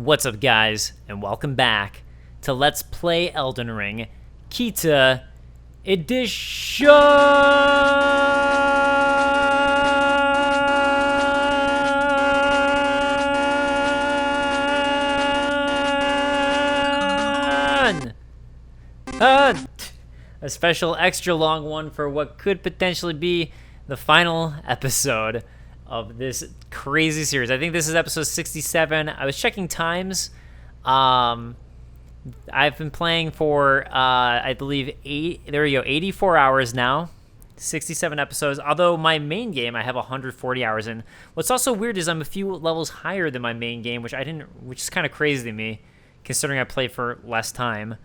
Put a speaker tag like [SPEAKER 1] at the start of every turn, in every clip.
[SPEAKER 1] What's up, guys, and welcome back to Let's Play Elden Ring Kita Edition! A special extra long one for what could potentially be the final episode of this crazy series. I think this is episode 67. I was checking times. I've been playing for I believe 84 hours now. 67 episodes. Although my main game I have 140 hours in. What's also weird is I'm a few levels higher than my main game, which is kind of crazy to me considering I play for less time.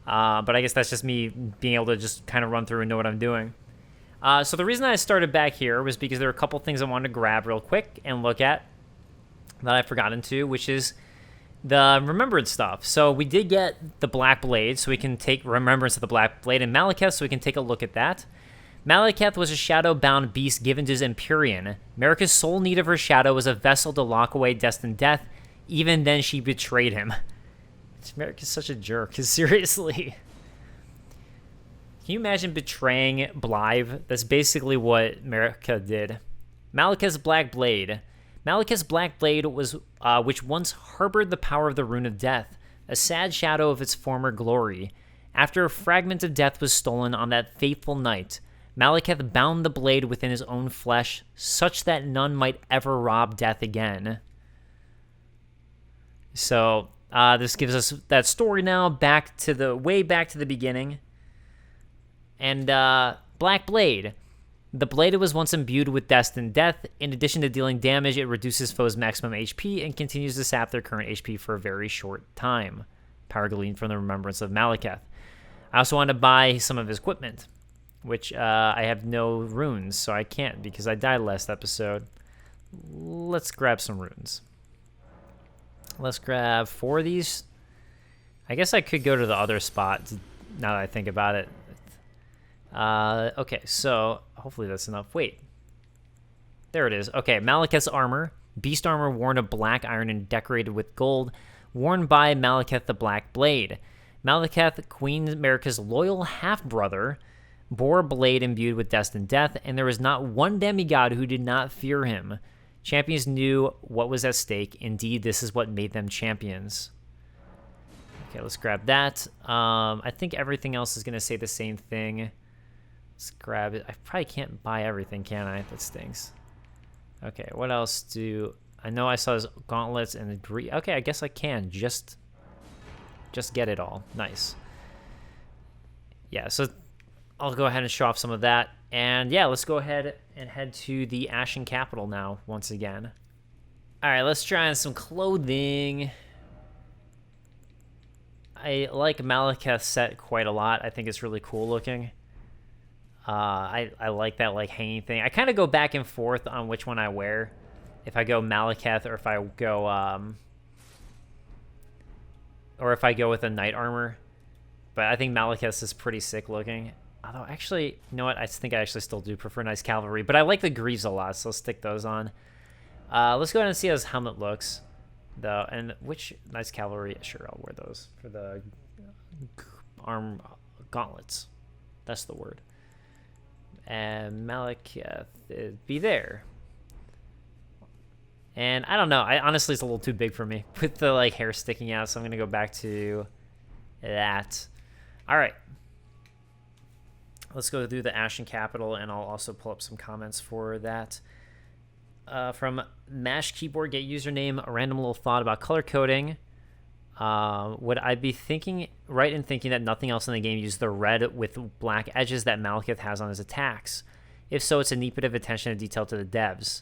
[SPEAKER 1] But I guess that's just me being able to just kind of run through and know what I'm doing. So the reason I started back here was because there are a couple things I wanted to grab real quick and look at that I've forgotten to, which is the Remembrance stuff. So we did get the Black Blade, so we can take Remembrance of the Black Blade, and Malekith, so we can take a look at that. Malekith was a shadow-bound beast given to his Empyrean. Marika's sole need of her shadow was a vessel to lock away destined death. Even then, she betrayed him. Marika's such a jerk, seriously. Can you imagine betraying Blythe? That's basically what Marika did. Malekith's Black Blade. Malekith's Black Blade was, which once harbored the power of the Rune of Death, a sad shadow of its former glory. After a fragment of death was stolen on that fateful night, Malekith bound the blade within his own flesh, such that none might ever rob death again. So, this gives us that story now, way back to the beginning. And Black Blade. The blade was once imbued with destined death. In addition to dealing damage, it reduces foes' maximum HP and continues to sap their current HP for a very short time. Power gleaned from the Remembrance of Malekith. I also want to buy some of his equipment, which I have no runes, so I can't because I died last episode. Let's grab some runes. Let's grab 4 of these. I guess I could go to the other spot now that I think about it. Okay, so hopefully that's enough. Wait. There it is. Okay, Malekith's armor. Beast armor worn of black iron and decorated with gold. Worn by Malekith the Black Blade. Malekith, Queen Marika's loyal half-brother, bore a blade imbued with destined death, and there was not one demigod who did not fear him. Champions knew what was at stake. Indeed, this is what made them champions. Okay, let's grab that. I think everything else is going to say the same thing. Let's grab it. I probably can't buy everything, can I? That stinks. Okay, what else do... I know I saw his gauntlets and the... Okay, I guess I can. Just get it all. Nice. Yeah, so I'll go ahead and show off some of that. And yeah, let's go ahead and head to the Ashen Capital now, once again. Alright, let's try on some clothing. I like Malekith's set quite a lot. I think it's really cool looking. I like that like hanging thing. I kind of go back and forth on which one I wear. If I go Malekith or if I go with a knight armor. But I think Malekith's is pretty sick looking. Although actually, you know what? I think I actually still do prefer Knight's Cavalry, but I like the greaves a lot, so I'll stick those on. Let's go ahead and see how his helmet looks, though. And which Knight's Cavalry? Sure, I'll wear those for the arm gauntlets. That's the word. And Malekith be there. And I don't know. Honestly, it's a little too big for me with the like hair sticking out, so I'm gonna go back to that. All right. Let's go through the Ashen Capital, and I'll also pull up some comments for that. From Mash Keyboard, get username, a random little thought about color coding. Would I be right in thinking that nothing else in the game uses the red with black edges that Malekith has on his attacks? If so, it's a neat bit of attention to detail to the devs.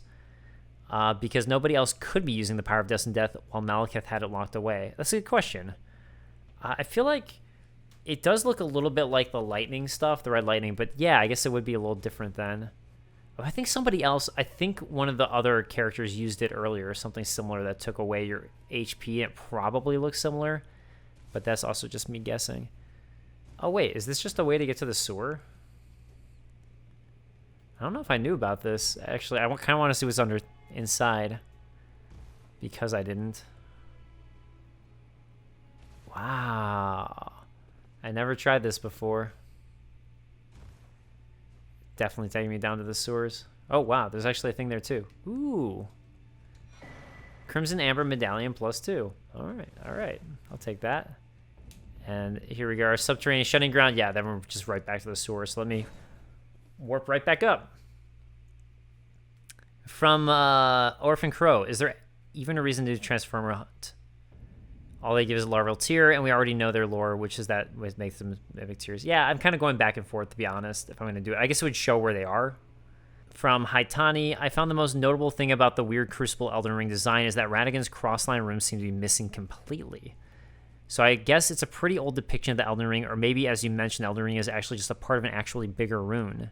[SPEAKER 1] Because nobody else could be using the power of destined death while Malekith had it locked away. That's a good question. I feel like it does look a little bit like the lightning stuff, the red lightning, but yeah, I guess it would be a little different then. I think somebody else, I think one of the other characters used it earlier, something similar that took away your HP. It probably looks similar, but that's also just me guessing. Oh wait, is this just a way to get to the sewer? I don't know if I knew about this. Actually, I kind of want to see what's inside, because I didn't. Wow. I never tried this before. Definitely taking me down to the sewers. Oh, wow. There's actually a thing there, too. Ooh. Crimson Amber Medallion +2. All right. All right. I'll take that. And here we go. Our Subterranean Shutting Ground. Yeah, then we're just right back to the sewers. So let me warp right back up. From Orphan Crow. Is there even a reason to do Transformer Hunt? All they give is larval tier, and we already know their lore, which is that which makes them mimic tiers. Yeah, I'm kind of going back and forth, to be honest, if I'm going to do it. I guess it would show where they are. From Haitani, I found the most notable thing about the weird Crucible Elden Ring design is that Radagon's crossline rooms seem to be missing completely. So I guess it's a pretty old depiction of the Elden Ring, or maybe, as you mentioned, Elden Ring is actually just a part of an actually bigger rune.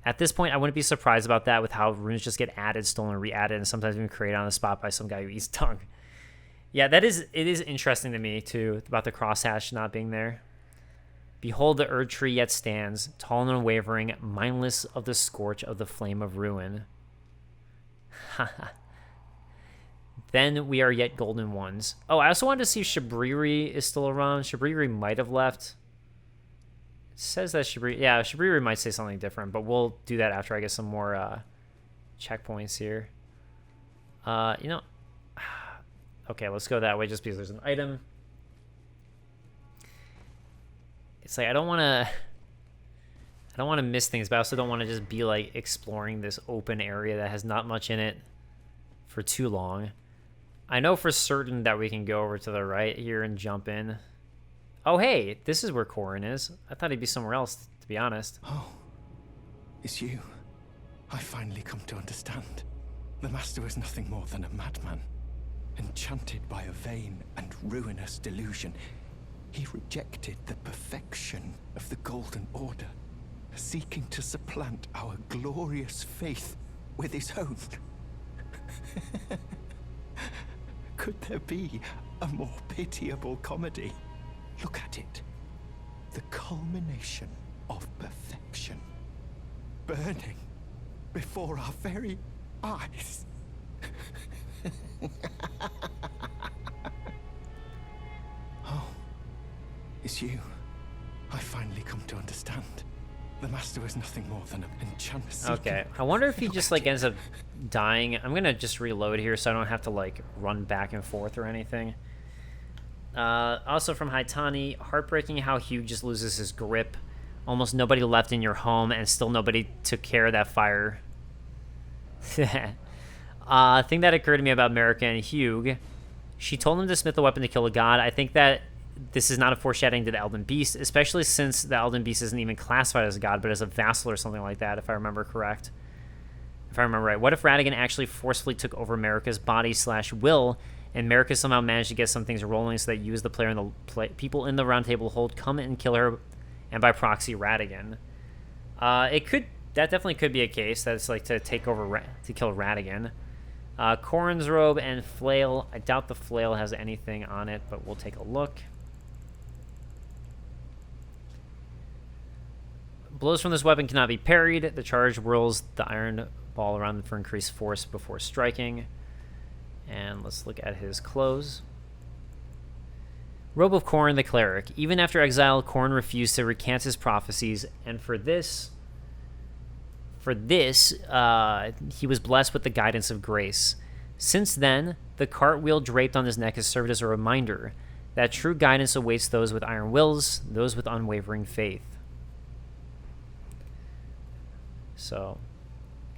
[SPEAKER 1] At this point, I wouldn't be surprised about that with how runes just get added, stolen, re-added, and sometimes even created on the spot by some guy who eats tongue. Yeah, it is interesting to me, too, about the crosshatch not being there. Behold, the Erd tree yet stands, tall and unwavering, mindless of the scorch of the flame of ruin. Then we are yet golden ones. Oh, I also wanted to see if Shabriri is still around. Shabriri might have left. It says that Shabriri might say something different, but we'll do that after I get some more checkpoints here. You know... Okay, let's go that way just because there's an item. It's like I don't want to miss things, but I also don't want to just be like exploring this open area that has not much in it for too long. I know for certain that we can go over to the right here and jump in. Oh, hey, this is where Corhyn is. I thought he'd be somewhere else, to be honest.
[SPEAKER 2] Oh, it's you. I finally come to understand. The Master was nothing more than a madman. Enchanted by a vain and ruinous delusion, he rejected the perfection of the Golden Order, seeking to supplant our glorious faith with his own. Could there be a more pitiable comedy? Look at it. The culmination of perfection. Burning before our very eyes. Oh, it's you. I finally come to understand. The Master was nothing more than an enchantment.
[SPEAKER 1] Okay, I wonder if he just like ends up dying. I'm gonna just reload here so I don't have to like run back and forth or anything. Also from Haitani, heartbreaking how Hugh just loses his grip. Almost nobody left in your home, and still nobody took care of that fire. Thing that occurred to me about Marika and Hugh, she told him to smith a weapon to kill a god. I think that this is not a foreshadowing to the Elden Beast, especially since the Elden Beast isn't even classified as a god, but as a vassal or something like that, if I remember correct. If I remember right. What if Radagon actually forcefully took over Marika's body/will, and Marika somehow managed to get some things rolling so that you as the player and the people in the round table hold come and kill her, and by proxy Radagon? That definitely could be a case. That's like to take over, to kill Radagon. Corhyn's robe and flail. I doubt the flail has anything on it, but we'll take a look. Blows from this weapon cannot be parried. The charge whirls the iron ball around for increased force before striking. And let's look at his clothes. Robe of Corhyn the Cleric. Even after exile, Corhyn refused to recant his prophecies, and for this, he was blessed with the guidance of grace. Since then, the cartwheel draped on his neck has served as a reminder that true guidance awaits those with iron wills, those with unwavering faith. So,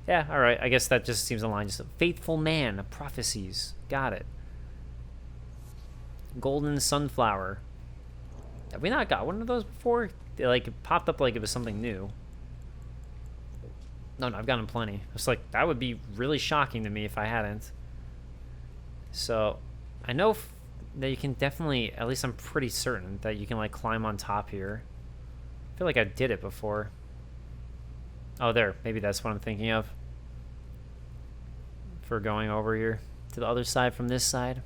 [SPEAKER 1] yeah, all right. I guess that just seems in line. Just a faithful man, prophecies. Got it. Golden sunflower. Have we not got one of those before? It popped up like it was something new. No, I've gotten plenty. It's like, that would be really shocking to me if I hadn't. So, I know that you can definitely, at least I'm pretty certain, that you can, like, climb on top here. I feel like I did it before. Oh, there. Maybe that's what I'm thinking of. For going over here to the other side from this side.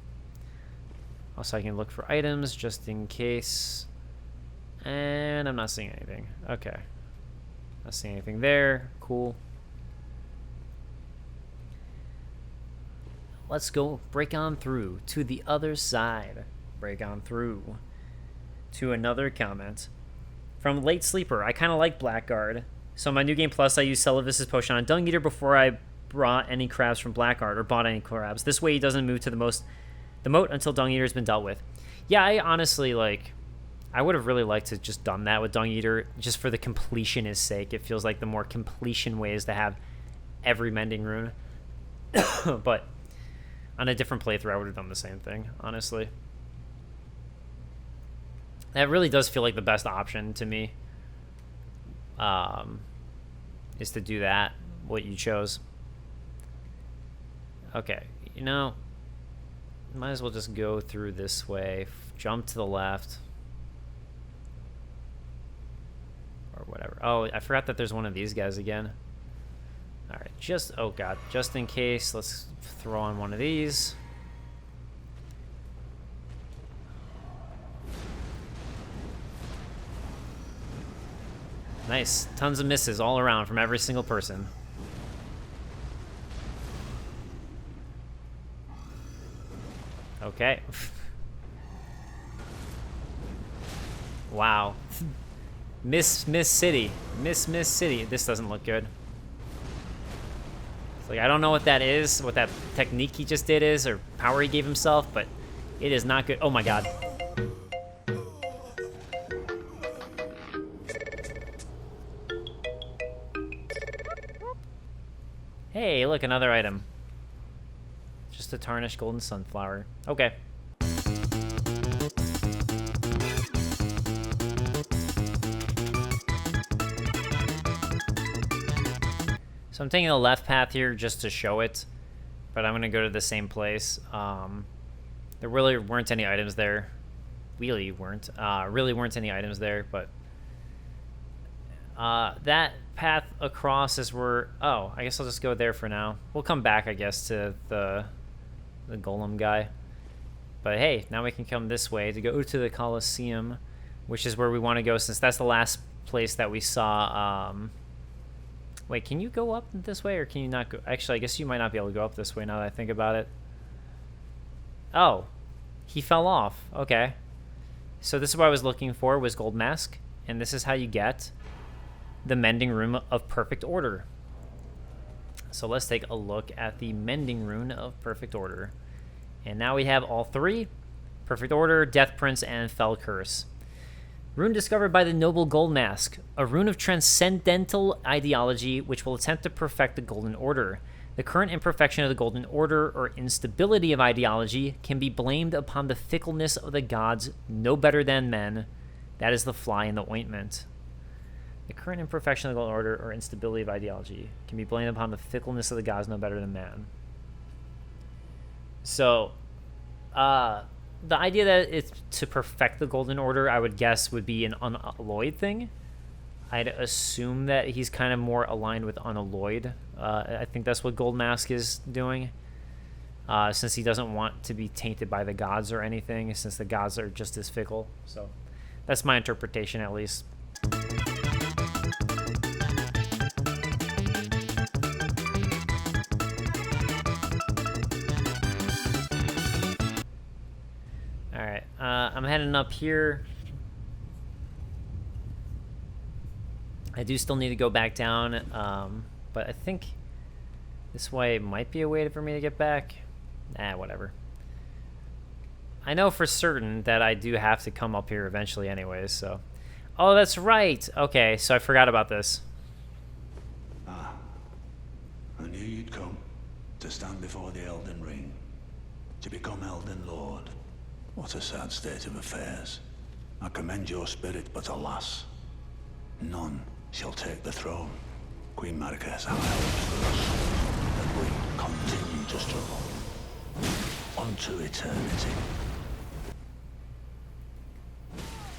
[SPEAKER 1] Also, I can look for items just in case. And I'm not seeing anything. Okay. Not seeing anything there. Cool. Let's go break on through to the other side. break on through to another comment from Late Sleeper. I kind of like Blackguard. So my New Game Plus, I use Celavis's potion on Dung Eater before I brought any crabs from Blackguard or bought any crabs. This way he doesn't move to the moat until Dung Eater has been dealt with. Yeah, I honestly, like, I would have really liked to just done that with Dung Eater just for the completionist sake. It feels like the more completion way is to have every mending rune. But on a different playthrough, I would have done the same thing, honestly. That really does feel like the best option to me. Is to do that, what you chose. Okay, you know, might as well just go through this way, jump to the left, or whatever. Oh, I forgot that there's one of these guys again. All right, oh god, just in case, let's throw on one of these. Nice. Tons of misses all around from every single person. Okay. Wow. Miss City. Miss City. This doesn't look good. It's like, I don't know what that is, what that technique he just did is, or power he gave himself, but it is not good. Oh my god. Hey, look, another item. Just a tarnished golden sunflower. Okay. So I'm taking the left path here just to show it, but I'm gonna go to the same place. There really weren't any items there. Really weren't any items there, but that path across is where... Oh, I guess I'll just go there for now. We'll come back, I guess, to the golem guy. But hey, now we can come this way to go to the Colosseum, which is where we want to go, since that's the last place that we saw. Wait, can you go up this way, or can you not go? Actually, I guess you might not be able to go up this way now that I think about it. Oh, he fell off. Okay. So this is what I was looking for, was Goldmask, and this is how you get the Mending Rune of Perfect Order. So let's take a look at the Mending Rune of Perfect Order. And now we have all three: Perfect Order, Death Prince, and Fell Curse. Rune discovered by the noble Goldmask, a rune of transcendental ideology which will attempt to perfect the Golden Order. The current imperfection of the Golden Order, or instability of ideology, can be blamed upon the fickleness of the gods, no better than men. That is the fly in the ointment. The current imperfection of the Golden Order, or instability of ideology, can be blamed upon the fickleness of the gods, no better than man. So, the idea that it's to perfect the Golden Order, I would guess, would be an unalloyed thing. I'd assume that he's kind of more aligned with unalloyed. I think that's what Goldmask is doing, since he doesn't want to be tainted by the gods or anything, since the gods are just as fickle. So that's my interpretation, at least. Alright, I'm heading up here. I do still need to go back down, but I think this way might be a way for me to get back. Whatever. I know for certain that I do have to come up here eventually anyways, so... Oh, that's right! Okay, so I forgot about this.
[SPEAKER 3] Ah, I knew you'd come to stand before the Elden Ring, to become Elden Lord. What a sad state of affairs. I commend your spirit, but alas, none shall take the throne. Queen Marika has held for us, and we continue to struggle unto eternity.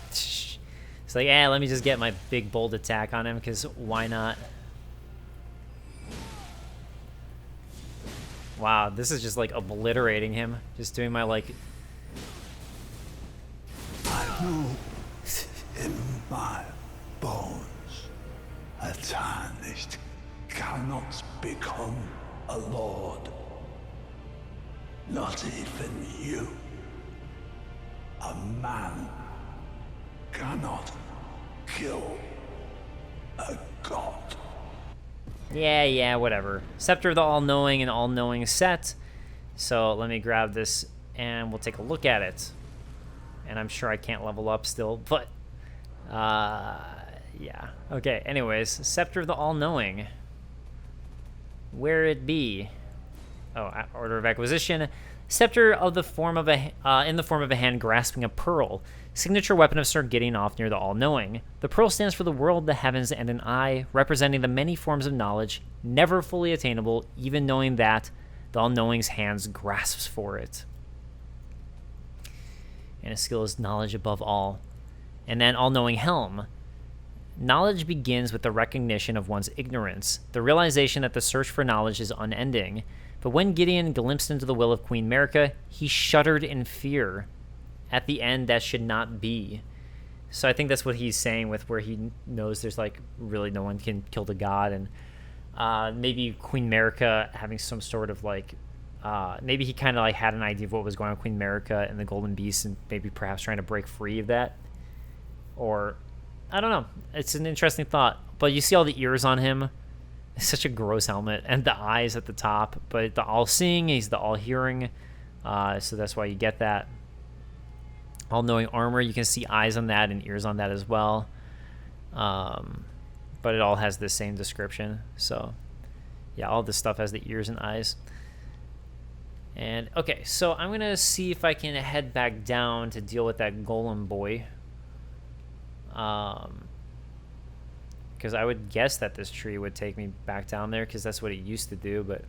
[SPEAKER 1] It's like, let me just get my big bold attack on him, because why not? Wow, this is just like obliterating him. Just doing my like...
[SPEAKER 3] I know in my bones a tarnished cannot become a lord. Not even you. A man cannot kill a god.
[SPEAKER 1] Yeah, whatever. Scepter of the All-Knowing and All-Knowing set. So let me grab this and we'll take a look at it. And I'm sure I can't level up still, but yeah. Okay, anyways, Scepter of the All-Knowing. Where it be? Oh, order of acquisition. Scepter of the form of in the form of a hand grasping a pearl. Signature weapon of Sir Gideon Ofnir the All-Knowing. The pearl stands for the world, the heavens, and an eye, representing the many forms of knowledge, never fully attainable, even knowing that the All-Knowing's hands grasps for it. And his skill is knowledge above all. And then All-Knowing Helm. Knowledge begins with the recognition of one's ignorance, the realization that the search for knowledge is unending. But when Gideon glimpsed into the will of Queen Marika, he shuddered in fear. At the end, that should not be. So I think that's what he's saying with where he knows there's, like, really no one can kill the god. And maybe Queen Marika having some sort of, like, maybe he kind of, like, had an idea of what was going on with Queen Marika and the Golden Beast and maybe perhaps trying to break free of that. Or, I don't know. It's an interesting thought. But you see all the ears on him. It's such a gross helmet. And the eyes at the top. But the all-seeing, he's the all-hearing. So that's why you get that. All-knowing armor, you can see eyes on that and ears on that as well. But it all has the same description. So, yeah, all this stuff has the ears and eyes. And, okay, so I'm going to see if I can head back down to deal with that golem boy. Because I would guess that this tree would take me back down there, because that's what it used to do, but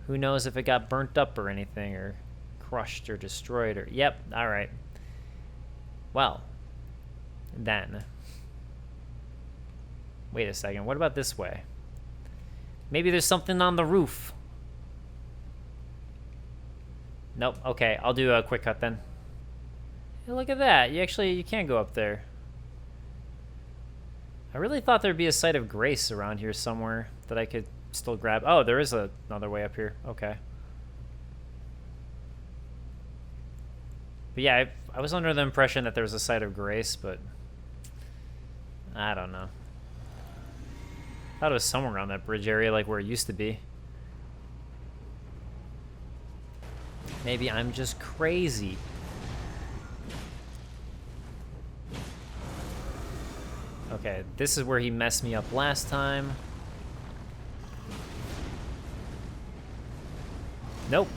[SPEAKER 1] who knows if it got burnt up or anything, or crushed or destroyed, or... Yep, alright. Well, then. Wait a second, what about this way? Maybe there's something on the roof. Nope, okay, I'll do a quick cut then. Hey, look at that, you can go up there. I really thought there'd be a site of grace around here somewhere that I could still grab. Oh, there is another way up here. Okay. But yeah, I was under the impression that there was a site of grace, but I don't know. I thought it was somewhere around that bridge area, like where it used to be. Maybe I'm just crazy. Okay, this is where he messed me up last time. Nope.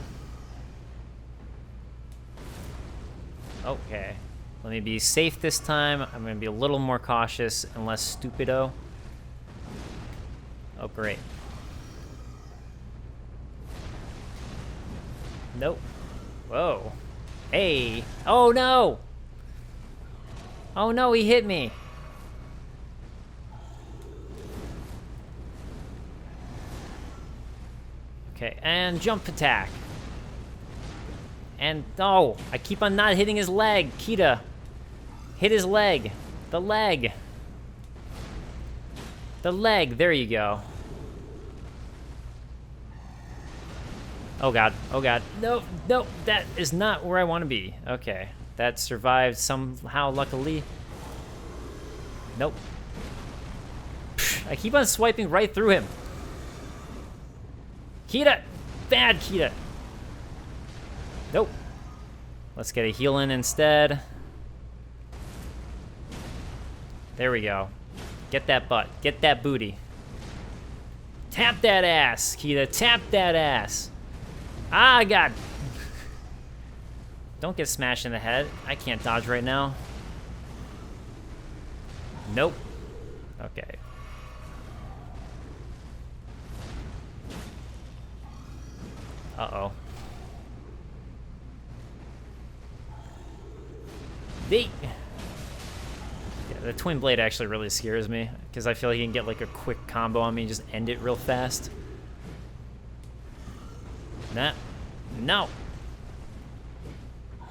[SPEAKER 1] Okay. Let me be safe this time. I'm going to be a little more cautious and less stupido. Oh, great. Nope. Whoa. Hey. Oh, no! Oh, no, he hit me. Okay, and jump attack. And, oh, I keep on not hitting his leg. Kita, hit his leg. The leg. The leg, there you go. Oh god, oh god. No, no, that is not where I want to be. Okay, that survived somehow, luckily. Nope. I keep on swiping right through him. Kita! Bad Kita! Nope. Let's get a heal in instead. There we go. Get that butt. Get that booty. Tap that ass, Kita. Tap that ass. Ah, God. Don't get smashed in the head. I can't dodge right now. Nope. Okay. Uh-oh. Yeah, the twin blade actually really scares me, because I feel like he can get like a quick combo on me and just end it real fast. Nah. No.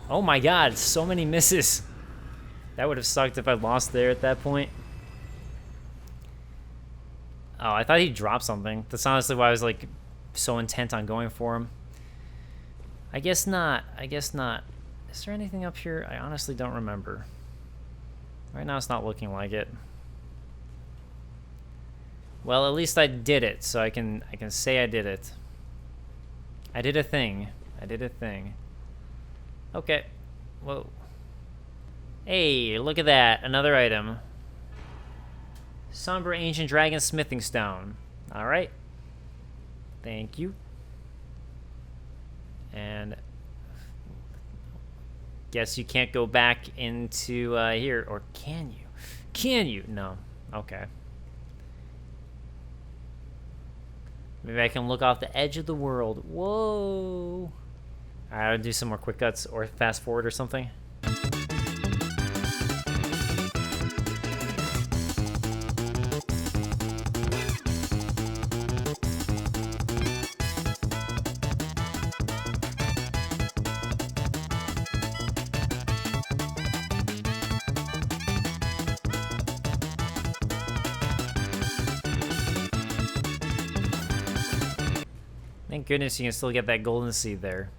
[SPEAKER 1] Oh my god, so many misses. That would have sucked if I lost there at that point. Oh, I thought he dropped something. That's honestly why I was like so intent on going for him. I guess not. I guess not. Is there anything up here? I honestly don't remember. Right now it's not looking like it. Well, at least I did it, so I can say I did it. I did a thing. I did a thing. Okay. Whoa. Hey, look at that. Another item. Somber Ancient Dragon Smithing Stone. Alright. Thank you. And guess you can't go back into here. Or can you? Can you? No. Okay. Maybe I can look off the edge of the world. Whoa. Alright, I'll do some more quick cuts or fast forward or something. Thank goodness you can still get that golden seed there.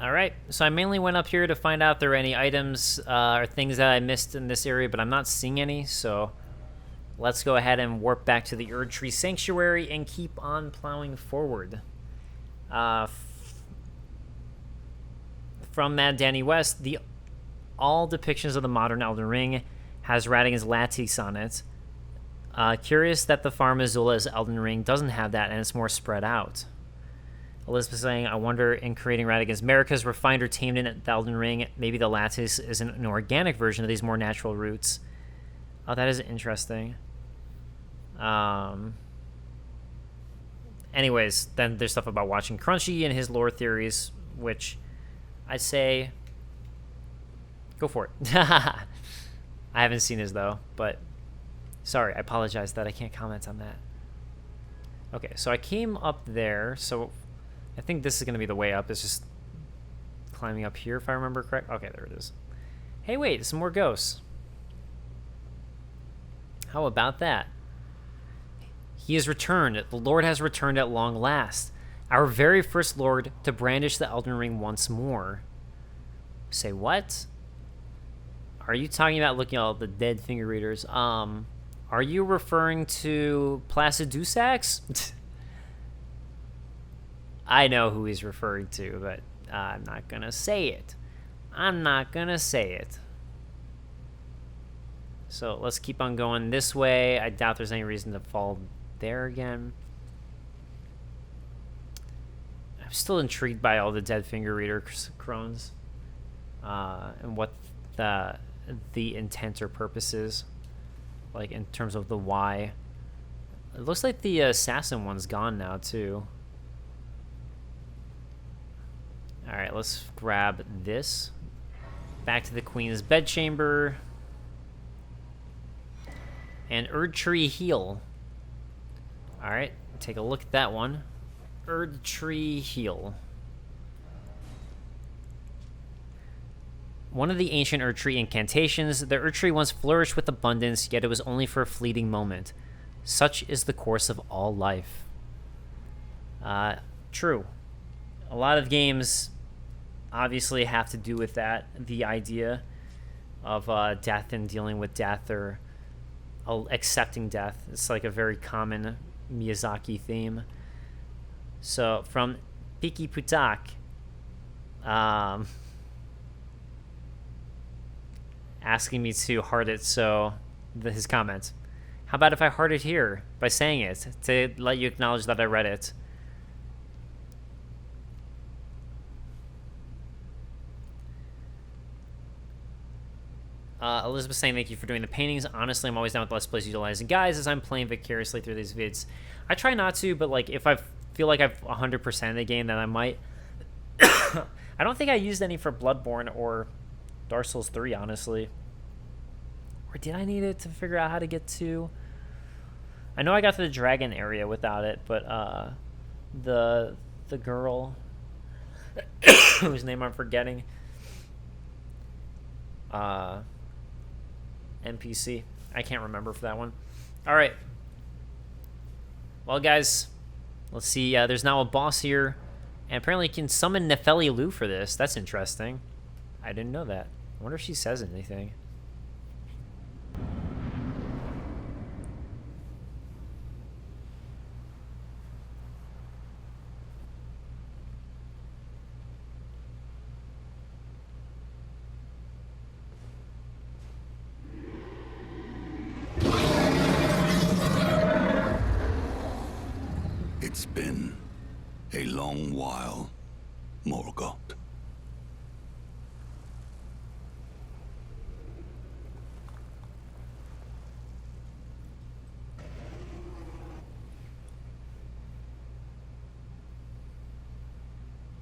[SPEAKER 1] Alright, so I mainly went up here to find out if there were any items or things that I missed in this area, but I'm not seeing any, so let's go ahead and warp back to the Erdtree Sanctuary and keep on plowing forward. From Mad Danny West, all depictions of the modern Elden Ring has Radagon's lattice on it. Curious that the Farm Azula's Elden Ring doesn't have that and it's more spread out. Elizabeth saying, I wonder in creating Radagon's Marika's refined or tamed in the Elden Ring, maybe the lattice is an organic version of these more natural roots. Oh, that is interesting. Anyways, then there's stuff about watching Crunchy and his lore theories, which I'd say go for it. I haven't seen his though, but sorry, I apologize that I can't comment on that. Okay, so I came up there, so I think this is going to be the way up. It's just climbing up here, if I remember correct. Okay, there it is. Hey, wait, some more ghosts. How about that? He has returned. The Lord has returned at long last. Our very first Lord to brandish the Elden Ring once more. Say what? Are you talking about looking at all the dead finger readers? Are you referring to Placid Dusax? I know who he's referring to, but I'm not going to say it. I'm not going to say it. So let's keep on going this way. I doubt there's any reason to fall there again. I'm still intrigued by all the dead finger reader crones and what the intent or purpose is, like in terms of the why. It looks like the assassin one's gone now too. All right, let's grab this. Back to the Queen's bedchamber. And Erdtree Heal. All right, take a look at that one. Erdtree Heal. One of the ancient Erdtree incantations, the Erdtree once flourished with abundance, yet it was only for a fleeting moment. Such is the course of all life. True. A lot of games obviously have to do with that, the idea of death and dealing with death or accepting death. It's like a very common Miyazaki theme. So from Piki Putak, asking me to heart it, so his comment. How about if I heart it here by saying it to let you acknowledge that I read it? Elizabeth saying thank you for doing the paintings. Honestly, I'm always down with Let's Plays utilizing guys as I'm playing vicariously through these vids. I try not to, but like if I feel like I've 100% of the game, then I might. I don't think I used any for Bloodborne or Dark Souls 3, honestly. Or did I need it to figure out how to get to... I know I got to the dragon area without it, but the girl whose name I'm forgetting, NPC, I can't remember for that one. All right. Well, guys, let's see. There's now a boss here, and apparently you can summon Hoarah Loux for this. That's interesting. I didn't know that. I wonder if she says anything.
[SPEAKER 3] It's been a long while, Morgoth.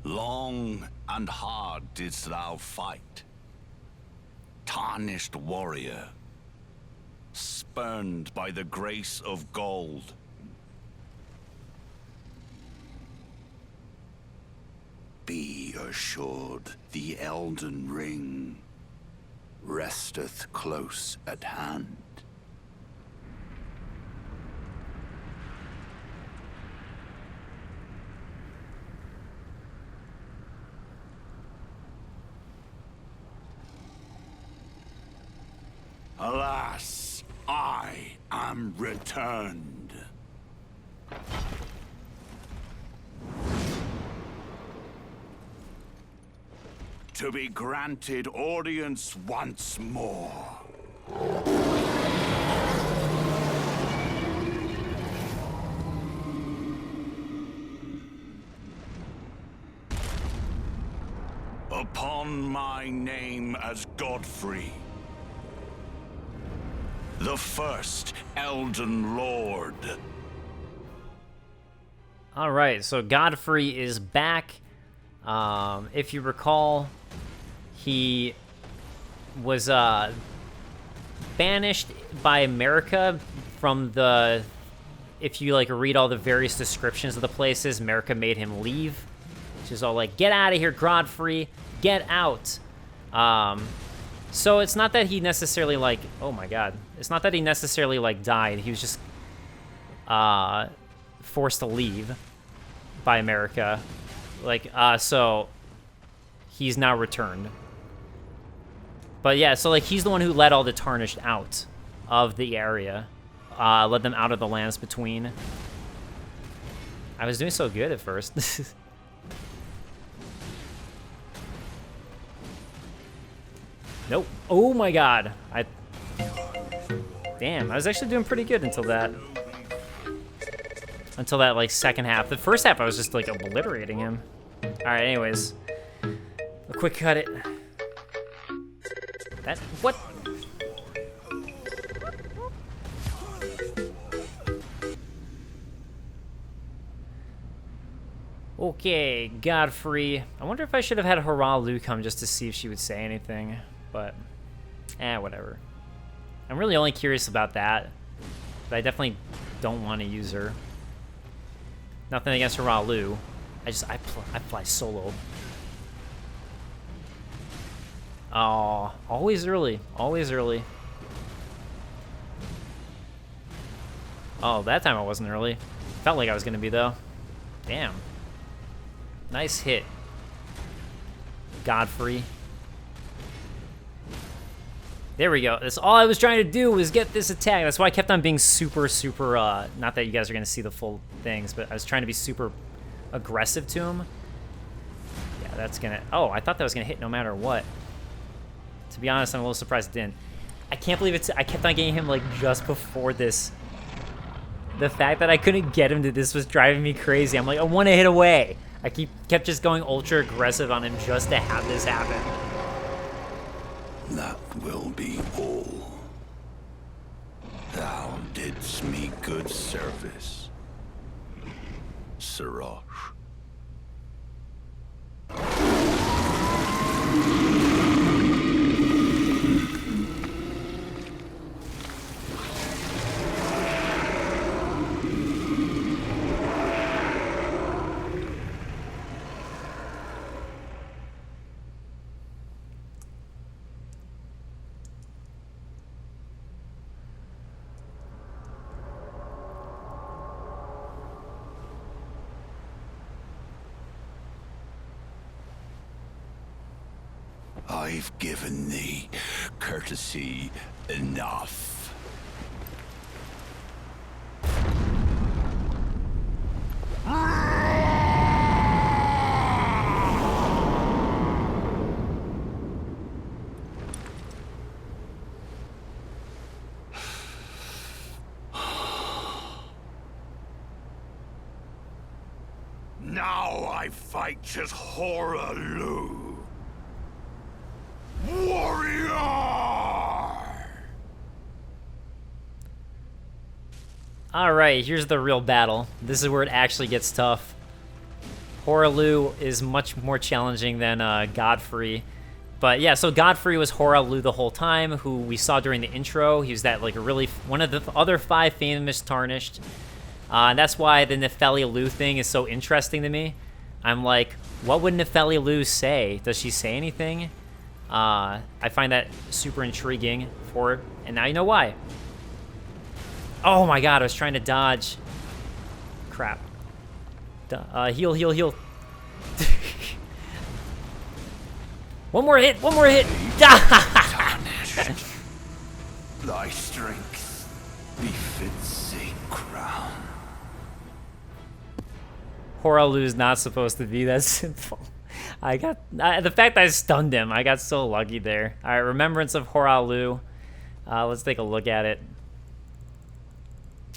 [SPEAKER 3] Long and hard didst thou fight, tarnished warrior, spurned by the grace of gold. Be assured, the Elden Ring resteth close at hand. Alas, I am returned. To be granted audience once more. Upon my name as Godfrey, the first Elden Lord.
[SPEAKER 1] All right, so Godfrey is back. If you recall, he was banished by America from the... If you like read all the various descriptions of the places, America made him leave. She's all like, "Get out of here, Godfrey! Get out!" So it's not that he necessarily like... Oh my god. It's not that he necessarily like died. He was just forced to leave by America. Like, so he's now returned. But yeah, so like he's the one who led all the Tarnished out of the area. Led them out of the lands between. I was doing so good at first. Nope. Oh my god. Damn, I was actually doing pretty good until that. Until that, like, second half. The first half, I was just, like, obliterating him. Alright, anyways. A quick cut it. That... What? Okay, Godfrey. I wonder if I should have had Hoarah Loux come just to see if she would say anything. But, whatever. I'm really only curious about that. But I definitely don't want to use her. Nothing against Hoarah Loux. I fly solo. Oh, always early. Always early. Oh, that time I wasn't early. Felt like I was going to be, though. Damn. Nice hit. Godfrey. There we go. That's all I was trying to do was get this attack. That's why I kept on being super, not that you guys are going to see the full things, but I was trying to be super aggressive to him. Yeah, that's going to... Oh, I thought that was going to hit no matter what. To be honest, I'm a little surprised it didn't. I can't believe I kept on getting him, like, just before this. The fact that I couldn't get him to this was driving me crazy. I'm like, I want to hit away. I kept just going ultra aggressive on him just to have this happen.
[SPEAKER 3] That will be all. Thou didst me good service, Siraj. I've given thee courtesy enough. Now I fight as Hoarah Loux. Warrior!
[SPEAKER 1] Alright, here's the real battle. This is where it actually gets tough. Hoarah Loux is much more challenging than Godfrey. But yeah, so Godfrey was Hoarah Loux the whole time, who we saw during the intro. He was that like one of the other 5 famous Tarnished. And that's why the Nepheli Loux thing is so interesting to me. I'm like, what would Nepheli Loux say? Does she say anything? I find that super intriguing for it, and now you know why. Oh my god, I was trying to dodge. Crap. Heal, heal, heal. One more hit, one more hit.
[SPEAKER 3] Thy strength befits a crown.
[SPEAKER 1] Hoarah Loux is not supposed to be that simple. The fact that I stunned him, I got so lucky there. All right, Remembrance of Hoarah Loux. Let's take a look at it.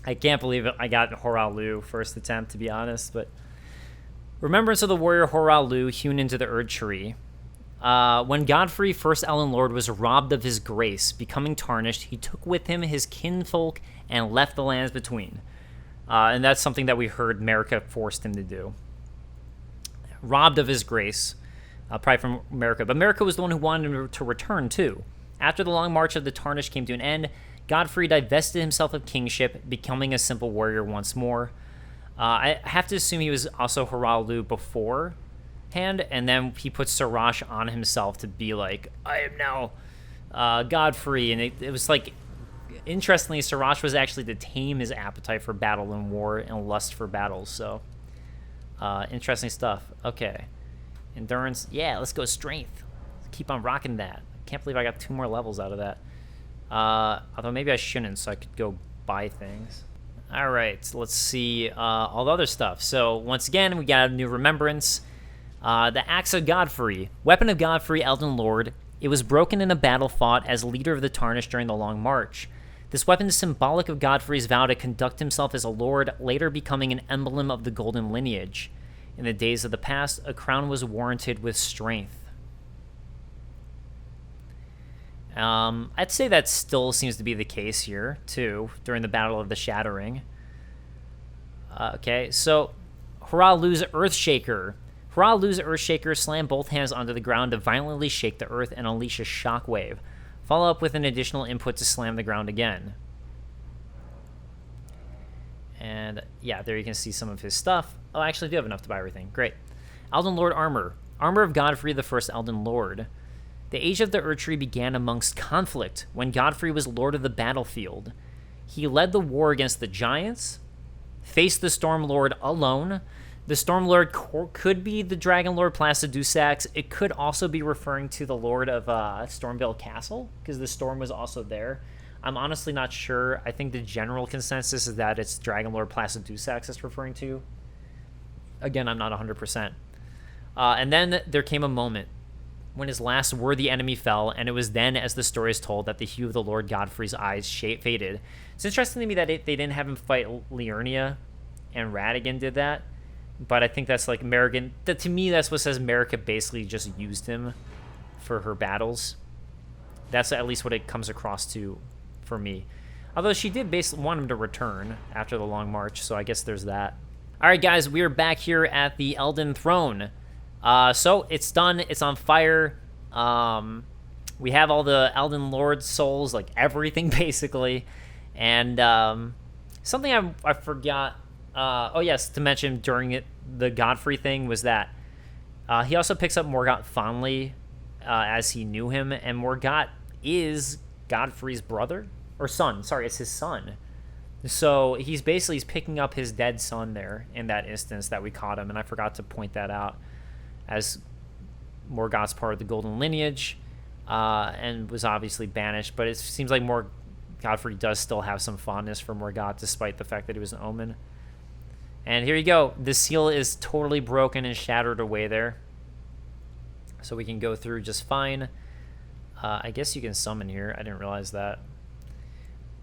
[SPEAKER 1] I can't believe it. I got Hoarah Loux first attempt, to be honest. But Remembrance of the warrior Hoarah Loux, hewn into the Erd tree. When Godfrey, first Elden Lord, was robbed of his grace, becoming tarnished, he took with him his kinfolk and left the lands between. And that's something that we heard Marika forced him to do. Robbed of his grace, probably from Marika. But Marika was the one who wanted him to return, too. After the long march of the Tarnished came to an end, Godfrey divested himself of kingship, becoming a simple warrior once more. I have to assume he was also Hoarah Loux beforehand, and then he put Sirach on himself to be like, I am now Godfrey. And it was like, interestingly, Sirach was actually to tame his appetite for battle and war and lust for battles, so... interesting stuff. Okay. Endurance. Yeah, let's go strength. Let's keep on rocking that. I can't believe I got 2 more levels out of that. Although maybe I shouldn't, so I could go buy things. All right, so let's see all the other stuff. So once again, we got a new Remembrance. The Axe of Godfrey. Weapon of Godfrey, Elden Lord. It was broken in a battle fought as leader of the Tarnished during the Long March. This weapon is symbolic of Godfrey's vow to conduct himself as a lord, later becoming an emblem of the golden lineage. In the days of the past, a crown was warranted with strength. I'd say that still seems to be the case here, too, during the Battle of the Shattering. Okay, so Hoarah Loux's Earthshaker. Hoarah Loux's Earthshaker slam both hands onto the ground to violently shake the earth and unleash a shockwave. Follow up with an additional input to slam the ground again. And yeah, there you can see some of his stuff. Oh, I actually do have enough to buy everything. Great. Elden Lord Armor. Armor of Godfrey, the first Elden Lord. The Age of the Erdtree began amongst conflict when Godfrey was lord of the battlefield. He led the war against the giants, faced the Stormlord alone. The Stormlord could be the Dragon Lord Placidusax. It could also be referring to the Lord of Stormvale Castle, because the Storm was also there. I'm honestly not sure. I think the general consensus is that it's Dragon Lord Placidusax it's referring to. Again, I'm not 100%. And then there came a moment when his last worthy enemy fell, and it was then, as the story is told, that the hue of the Lord Godfrey's eyes faded. It's interesting to me that they didn't have him fight Liurnia, and Radagon did that. But I think that's like Merrigan. To me, that's what says Marika basically just used him for her battles. That's at least what it comes across to for me. Although she did basically want him to return after the Long March, so I guess there's that. All right, guys, we are back here at the Elden Throne. So it's done. It's on fire. We have all the Elden Lord souls, like everything basically. And something I forgot. Oh yes, to mention during the Godfrey thing was that he also picks up Morgott fondly as he knew him, and Morgott is Godfrey's brother or son. Sorry, it's his son. So he's picking up his dead son there in that instance that we caught him, and I forgot to point that out as Morgott's part of the Golden Lineage. and was obviously banished. But it seems like Godfrey does still have some fondness for Morgott, despite the fact that he was an omen. And here you go. The seal is totally broken and shattered away there. So we can go through just fine. I guess you can summon here. I didn't realize that.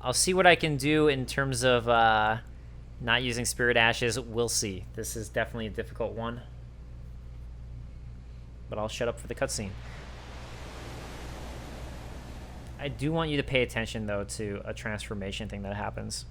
[SPEAKER 1] I'll see what I can do in terms of not using Spirit Ashes. We'll see. This is definitely a difficult one. But I'll shut up for the cutscene. I do want you to pay attention, though, to a transformation thing that happens.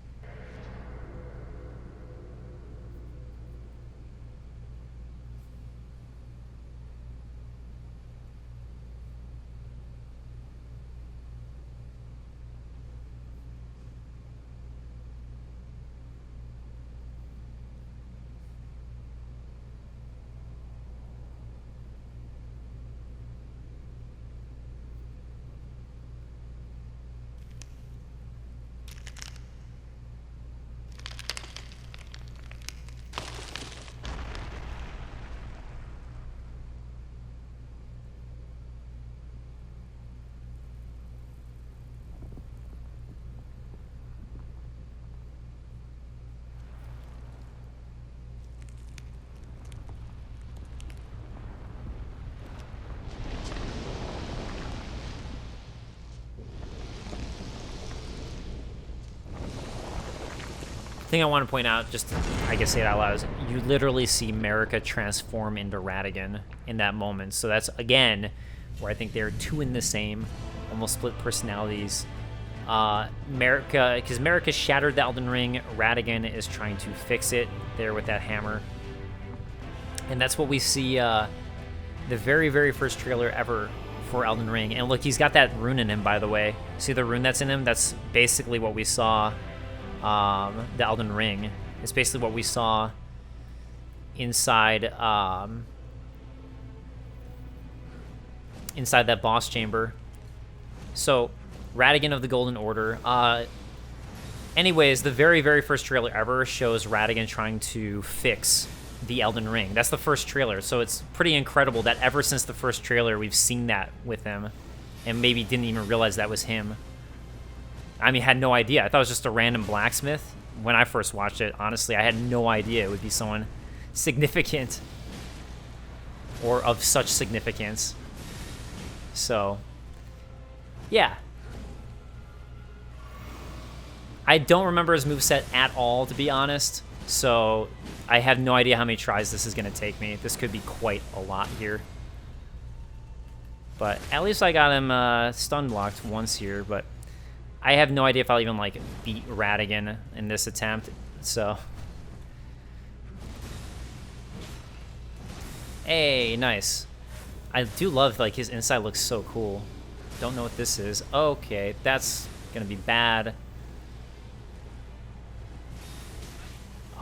[SPEAKER 1] Thing I want to point out, just I can say it out loud, is you literally see Marika transform into Radagon in that moment. So that's, again, where I think they're two in the same, almost split personalities. Because Marika shattered the Elden Ring, Radagon is trying to fix it there with that hammer. And that's what we see the very, very first trailer ever for Elden Ring. And look, he's got that rune in him, by the way. See the rune that's in him? That's basically what we saw the Elden Ring. It's basically what we saw inside inside that boss chamber. So, Radagon of the Golden Order. Anyways, the very, very first trailer ever shows Radagon trying to fix the Elden Ring. That's the first trailer, so it's pretty incredible that ever since the first trailer we've seen that with him, and maybe didn't even realize that was him. I mean, had no idea. I thought it was just a random blacksmith when I first watched it. Honestly, I had no idea it would be someone significant or of such significance. So, yeah. I don't remember his moveset at all, to be honest. So, I have no idea how many tries this is going to take me. This could be quite a lot here. But at least I got him stun blocked once here, but I have no idea if I'll even, like, beat Radagon in this attempt, so. Hey, nice. I do love, like, his inside looks so cool. Don't know what this is. Okay, that's gonna be bad.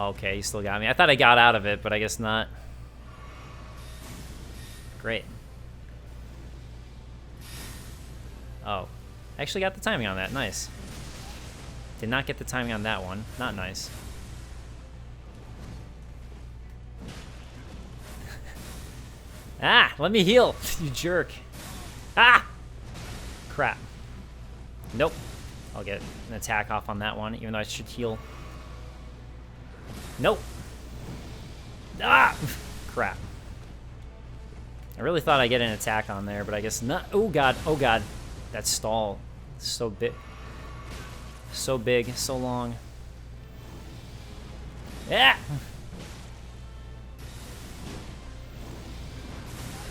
[SPEAKER 1] Okay, he still got me. I thought I got out of it, but I guess not. Great. Oh. Actually got the timing on that. Nice. Did not get the timing on that one. Not nice. Ah! Let me heal! You jerk. Ah! Crap. Nope. I'll get an attack off on that one, even though I should heal. Nope. Ah! Crap. I really thought I'd get an attack on there, but I guess not. Oh, God. Oh, God. That stall is so big. So big, so long. Yeah!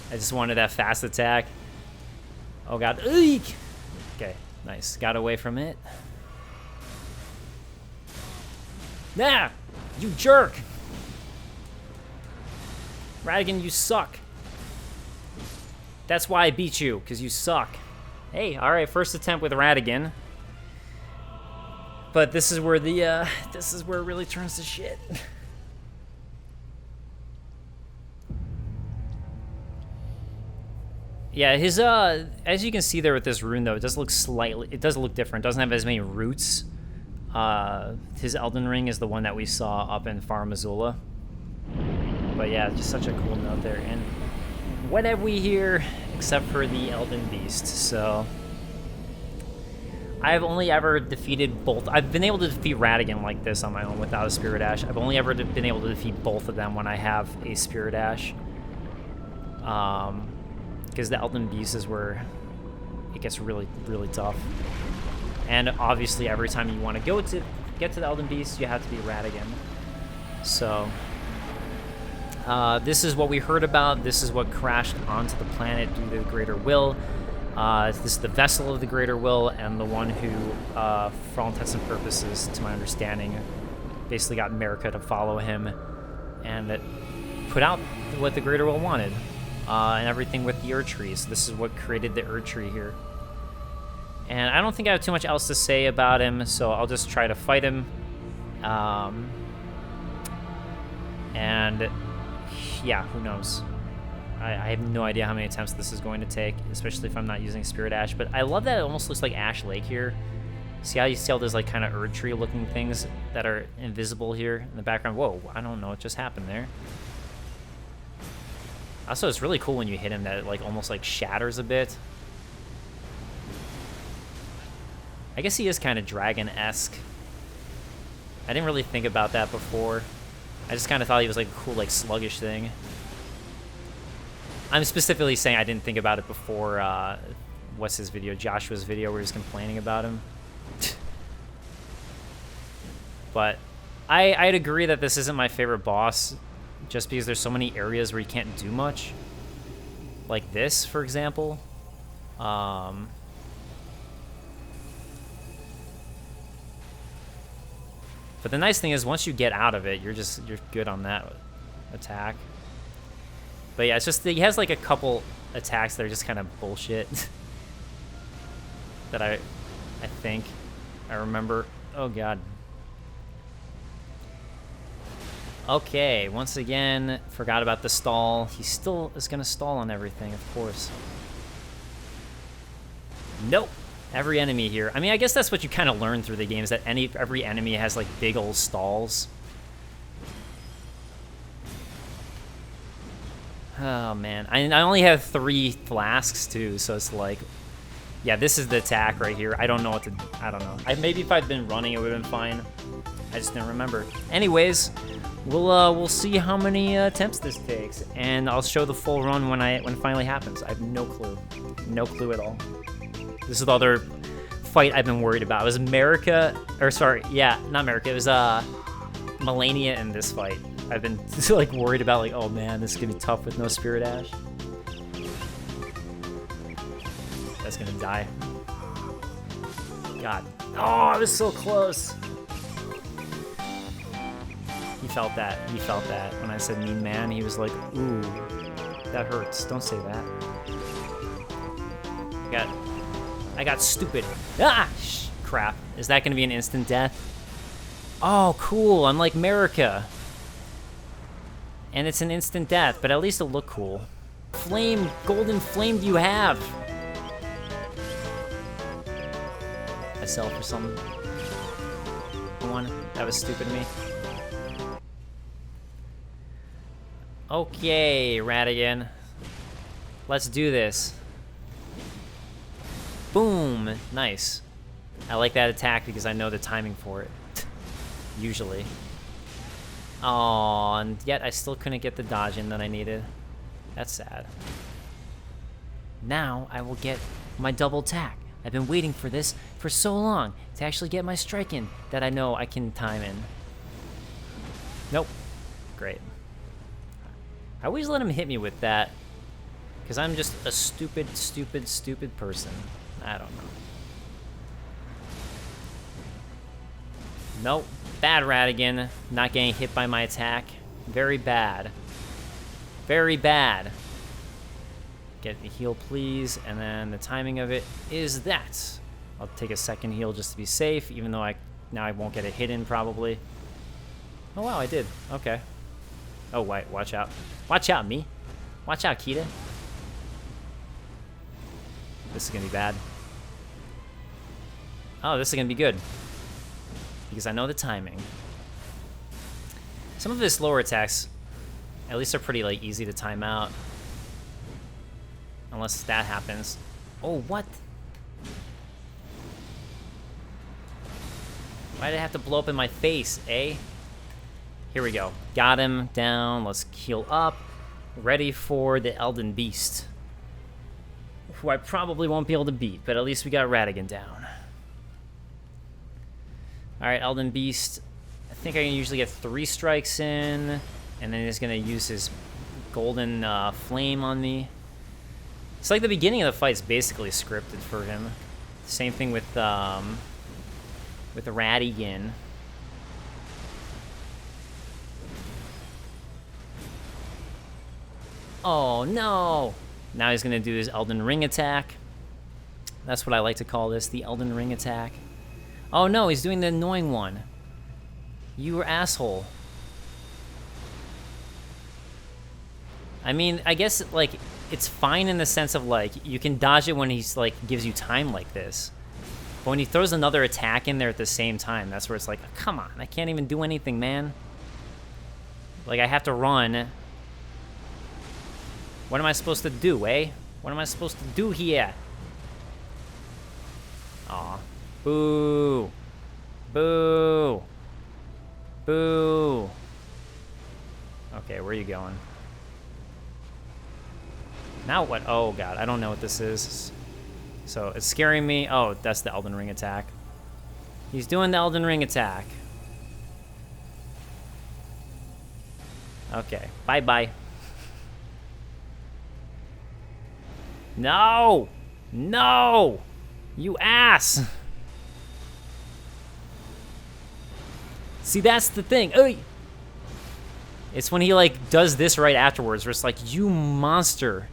[SPEAKER 1] I just wanted that fast attack. Oh, God. Eek! Okay, nice. Got away from it. Nah! You jerk! Radagon, you suck. That's why I beat you, because you suck. Hey, alright, first attempt with Radagon. But this is where the, this is where it really turns to shit. Yeah, his, as you can see there with this rune, though, it does look different. It doesn't have as many roots. His Elden Ring is the one that we saw up in Far Missoula. But yeah, just such a cool note there. And what have we here? except for the Elden Beast. So I've only ever defeated both. I've been able to defeat Radagon like this on my own without a Spirit Ash. I've only ever been able to defeat both of them when I have a Spirit Ash. Because the Elden Beast is where it gets really, really tough. And obviously, every time you want to get to the Elden Beast, you have to be Radagon. So this is what we heard about. This is what crashed onto the planet due to the Greater Will. This is the vessel of the Greater Will, and the one who, for all intents and purposes, to my understanding, basically got America to follow him, and it put out what the Greater Will wanted, and everything with the Erdtree. So this is what created the Erdtree here. And I don't think I have too much else to say about him, so I'll just try to fight him. And yeah, who knows? I have no idea how many attempts this is going to take, especially if I'm not using Spirit Ash. But I love that it almost looks like Ash Lake here. See how you see all those like kind of Erdtree looking things that are invisible here in the background? Whoa, I don't know what just happened there. Also, it's really cool when you hit him that it like almost like shatters a bit. I guess he is kind of dragon-esque. I didn't really think about that before. I just kind of thought he was like a cool like sluggish thing. I'm specifically saying I didn't think about it before, what's his video? Joshua's video where he's complaining about him. But I'd agree that this isn't my favorite boss, just because there's so many areas where you can't do much. Like this, for example. But the nice thing is once you get out of it, you're good on that attack. But yeah, it's just he has like a couple attacks that are just kind of bullshit. That I think I remember. Oh god. Okay, once again, forgot about the stall. He still is gonna stall on everything, of course. Nope. Every enemy here. I mean, I guess that's what you kind of learn through the game, is that every enemy has like big old stalls. Oh man, I only have 3 flasks too, so it's like, yeah, this is the attack right here. I don't know what to. I don't know. Maybe if I'd been running, it would have been fine. I just didn't remember. Anyways, we'll see how many attempts this takes, and I'll show the full run when it finally happens. I have no clue at all. This is the other fight I've been worried about. It was America, or sorry, yeah, not America. It was Melania in this fight. I've been like worried about like, oh man, this is gonna be tough with no Spirit Ash. That's gonna die. God. Oh, I was so close. He felt that. He felt that. When I said mean man, he was like, ooh, that hurts. Don't say that. I got stupid. Ah, crap. Is that gonna be an instant death? Oh, cool. I'm like America. And it's an instant death, but at least it'll look cool. Golden flame do you have? I sell for some one. That was stupid of me. Okay, Radagon. Let's do this. Boom. Nice. I like that attack because I know the timing for it. Usually. Oh, and yet I still couldn't get the dodge in that I needed. That's sad. Now I will get my double attack. I've been waiting for this for so long to actually get my strike in that I know I can time in. Nope. Great. I always let him hit me with that because I'm just a stupid person. I don't know. Nope. Bad Radagon. Not getting hit by my attack. Very bad. Very bad. Get the heal, please. And then the timing of it is that. I'll take a second heal just to be safe, even though now I won't get a hit in probably. Oh wow, I did. Okay. Oh wait, watch out. Watch out, me. Watch out, Kita. This is gonna be bad. Oh, this is gonna be good. Because I know the timing. Some of his slower attacks, at least, are pretty like easy to time out. Unless that happens. Oh, what? Why did it have to blow up in my face, eh? Here we go. Got him down. Let's heal up. Ready for the Elden Beast. Who I probably won't be able to beat, but at least we got Radagon down. Alright, Elden Beast. I think I can usually get 3 strikes in, and then he's going to use his golden flame on me. It's like the beginning of the fight's basically scripted for him. Same thing with Radagon. Oh no! Now he's gonna do his Elden Ring attack. That's what I like to call this, the Elden Ring attack. Oh no, he's doing the annoying one. You were asshole. I mean, I guess, like, it's fine in the sense of, like, you can dodge it when he's, like, gives you time like this. But when he throws another attack in there at the same time, that's where it's like, come on, I can't even do anything, man. Like, I have to run. What am I supposed to do, eh? What am I supposed to do here? Aw. Boo. Boo. Boo. Okay, where are you going? Now what? Oh, God, I don't know what this is. So, it's scaring me. Oh, that's the Elden Ring attack. He's doing the Elden Ring attack. Okay, bye-bye. No! No! You ass! See, that's the thing. Oy! It's when he, like, does this right afterwards, where it's like, you monster.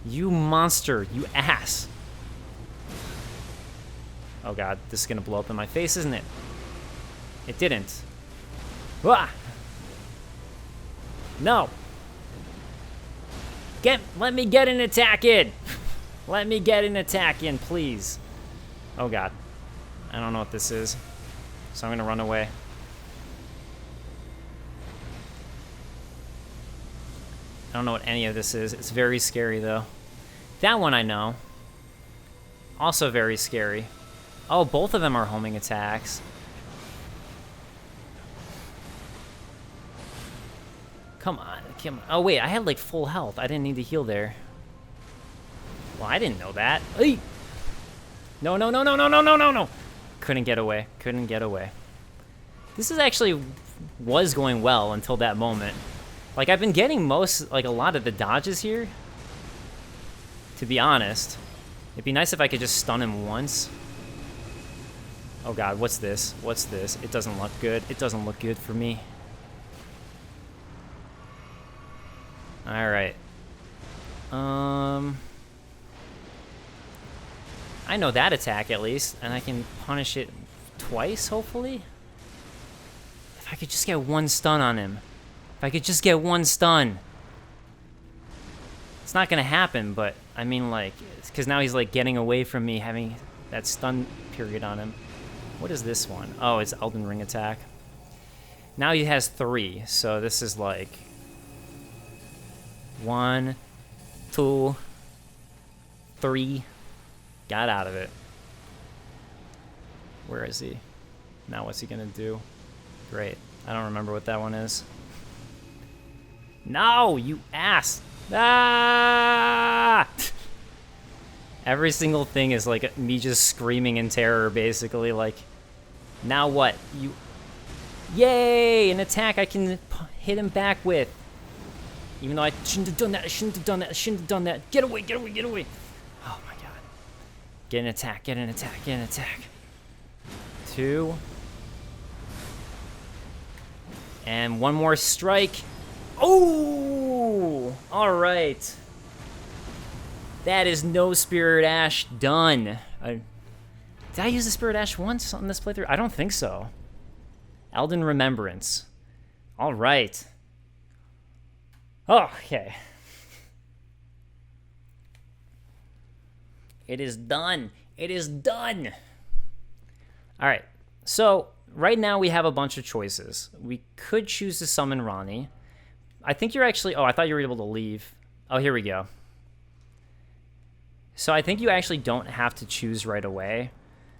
[SPEAKER 1] You monster. You ass. Oh, God. This is gonna blow up in my face, isn't it? It didn't. Ah! No! Let me get an attack in! Let me get an attack in, please. Oh, God. I don't know what this is, so I'm gonna run away. I don't know what any of this is. It's very scary, though. That one I know. Also very scary. Oh, both of them are homing attacks. Come on. Oh, wait. I had, like, full health. I didn't need to heal there. Well, I didn't know that. Hey! No, no, no, no, no, no, no, no, no! Couldn't get away. Couldn't get away. This is actually was going well until that moment. Like, I've been getting a lot of the dodges here. To be honest. It'd be nice if I could just stun him once. Oh, God. What's this? What's this? It doesn't look good. It doesn't look good for me. Alright. I know that attack, at least. And I can punish it twice, hopefully? If I could just get one stun on him. If I could just get one stun. It's not gonna happen, but, I mean, like, because now he's, like, getting away from me having that stun period on him. What is this one? Oh, it's Elden Ring attack. Now he has 3, so this is, like... 1, 2, 3. Got out of it. Where is he? Now what's he gonna do? Great. I don't remember what that one is. No, you ass! Ah! Every single thing is like me just screaming in terror, basically. Like, now what? You... Yay! An attack I can hit him back with. Even though I shouldn't have done that, I shouldn't have done that, I shouldn't have done that. Get away, get away, get away. Oh my God. Get an attack, get an attack, get an attack. 2. And one more strike. Oh! Alright. That is no Spirit Ash done. Did I use the Spirit Ash once on this playthrough? I don't think so. Elden Remembrance. Alright. Oh, okay. It is done. It is done. All right. So right now we have a bunch of choices. We could choose to summon Ranni. I think you're actually... Oh, I thought you were able to leave. Oh, here we go. So I think you actually don't have to choose right away.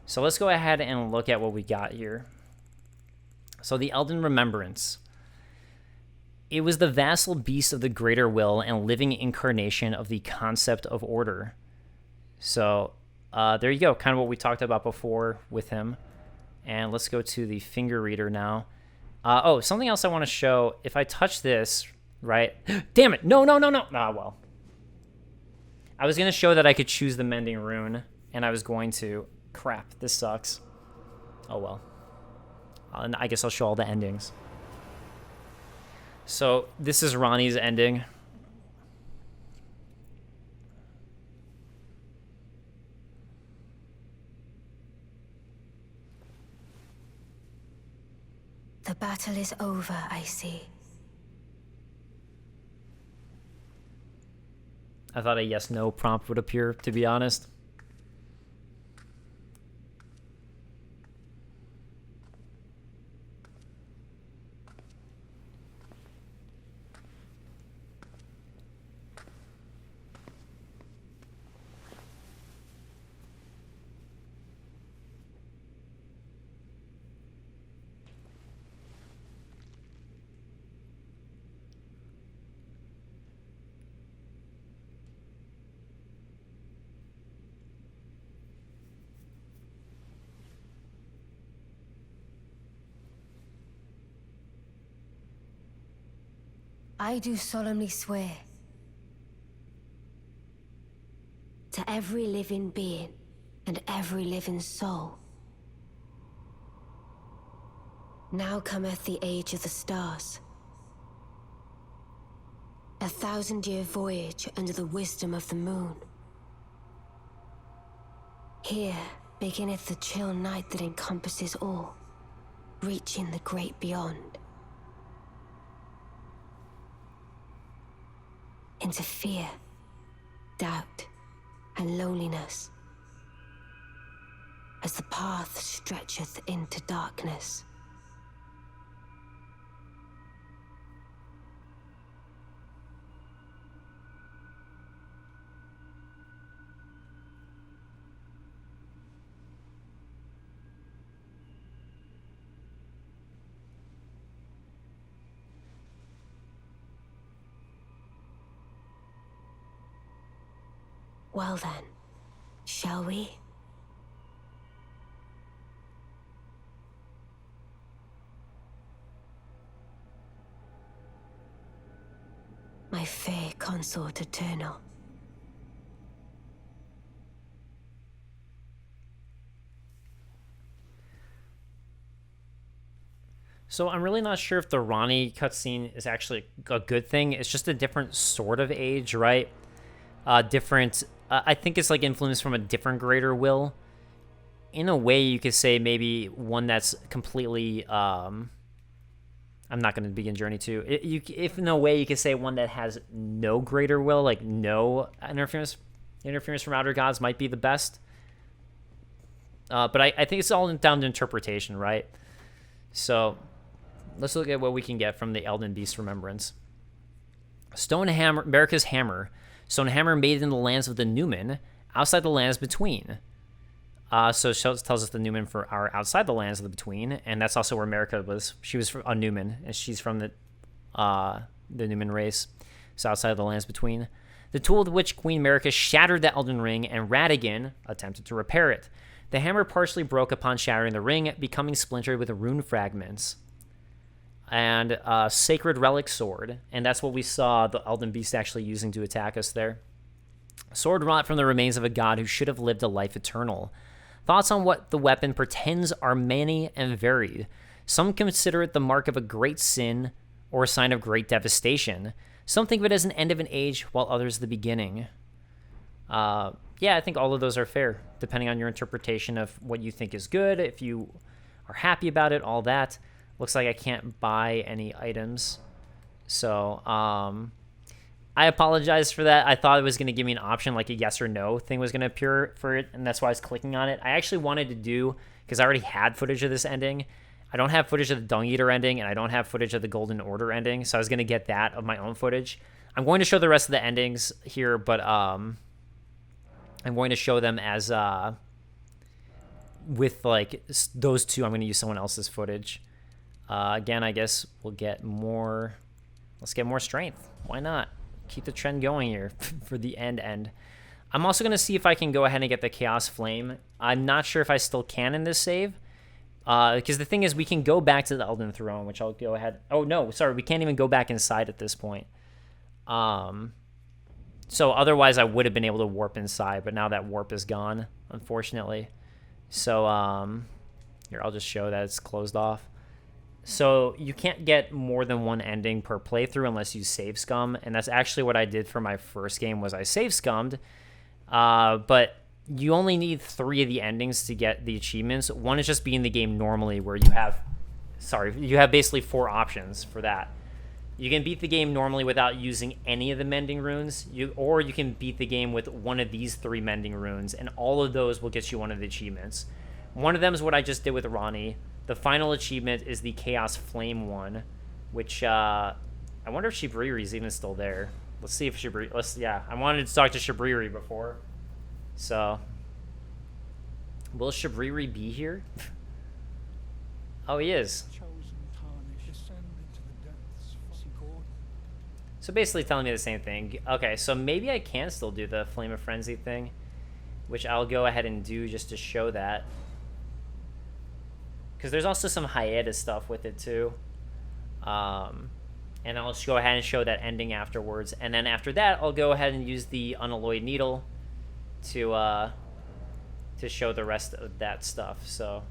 [SPEAKER 1] So let's go ahead and look at what we got here. So the Elden Remembrance. It was the vassal beast of the greater will and living incarnation of the concept of order. So there you go, kind of what we talked about before with him. And let's go to the finger reader now. Oh, something else I want to show. If I touch this, right? Damn it! No. Ah, well. I was going to show that I could choose the Mending Rune, and I was going to... Crap, this sucks. Oh, well. And I guess I'll show all the endings. So, this is Ranni's ending.
[SPEAKER 4] The battle is over, I see.
[SPEAKER 1] I thought a yes/no prompt would appear, to be honest.
[SPEAKER 4] I do solemnly swear to every living being and every living soul. Now cometh the age of the stars. 1,000-year voyage under the wisdom of the moon. Here beginneth the chill night that encompasses all, reaching the great beyond. Into fear, doubt, and loneliness, as the path stretcheth into darkness. Well then, shall we? My fair consort eternal.
[SPEAKER 1] So I'm really not sure if the Ranni cutscene is actually a good thing. It's just a different sort of age, right? I think it's like influenced from a different greater will. In a way, you could say maybe one that's completely. I'm not going to begin Journey 2. If in a way you could say one that has no greater will, like no interference from outer gods might be the best. But I think it's all down to interpretation, right? So let's look at what we can get from the Elden Beast Remembrance. Stone Hammer, America's Hammer. Stone Hammer made in the lands of the Numen, outside the lands between. So it tells us the Numen are outside the lands of the between, and that's also where America was. She was a Numen, and she's from the Numen race. So outside of the lands between. The tool with which Queen America shattered the Elden Ring, and Radagon attempted to repair it. The hammer partially broke upon shattering the ring, becoming splintered with rune fragments. And a Sacred Relic Sword, and that's what we saw the Elden Beast actually using to attack us there. Sword wrought from the remains of a god who should have lived a life eternal. Thoughts on what the weapon pretends are many and varied. Some consider it the mark of a great sin or a sign of great devastation. Some think of it as an end of an age, while others the beginning. Yeah, I think all of those are fair, depending on your interpretation of what you think is good, if you are happy about it, all that. Looks like I can't buy any items. So, I apologize for that. I thought it was going to give me an option, like a yes or no thing was going to appear for it, and that's why I was clicking on it. I actually wanted to do, because I already had footage of this ending. I don't have footage of the Dung Eater ending, and I don't have footage of the Golden Order ending, so I was going to get that of my own footage. I'm going to show the rest of the endings here, but I'm going to show them as with like those two. I'm going to use someone else's footage. Again, I guess we'll get more. Let's get more strength. Why not? Keep the trend going here for the end. I'm also going to see if I can go ahead and get the Chaos Flame. I'm not sure if I still can in this save. Because the thing is, we can go back to the Elden Throne, which I'll go ahead... Oh, no, sorry, we can't even go back inside at this point. So otherwise, I would have been able to warp inside, but now that warp is gone, unfortunately. So, here, I'll just show that it's closed off. So you can't get more than one ending per playthrough unless you save scum, and that's actually what I did for my first game, was I save scummed. But you only need 3 of the endings to get the achievements. One is just being the game normally, where you have basically 4 options for that. You can beat the game normally without using any of the mending runes, or you can beat the game with one of these 3 mending runes, and all of those will get you one of the achievements. One of them is what I just did with Ronnie. The final achievement is the Chaos Flame one, which I wonder if Shibriri's even still there. Let's see if Shibriri... I wanted to talk to Shibriri before. So, will Shibriri be here? Oh, he is. So basically telling me the same thing. Okay, so maybe I can still do the Flame of Frenzy thing, which I'll go ahead and do just to show that. Because there's also some hiatus stuff with it too. And I'll just go ahead and show that ending afterwards. And then after that, I'll go ahead and use the unalloyed needle to show the rest of that stuff. So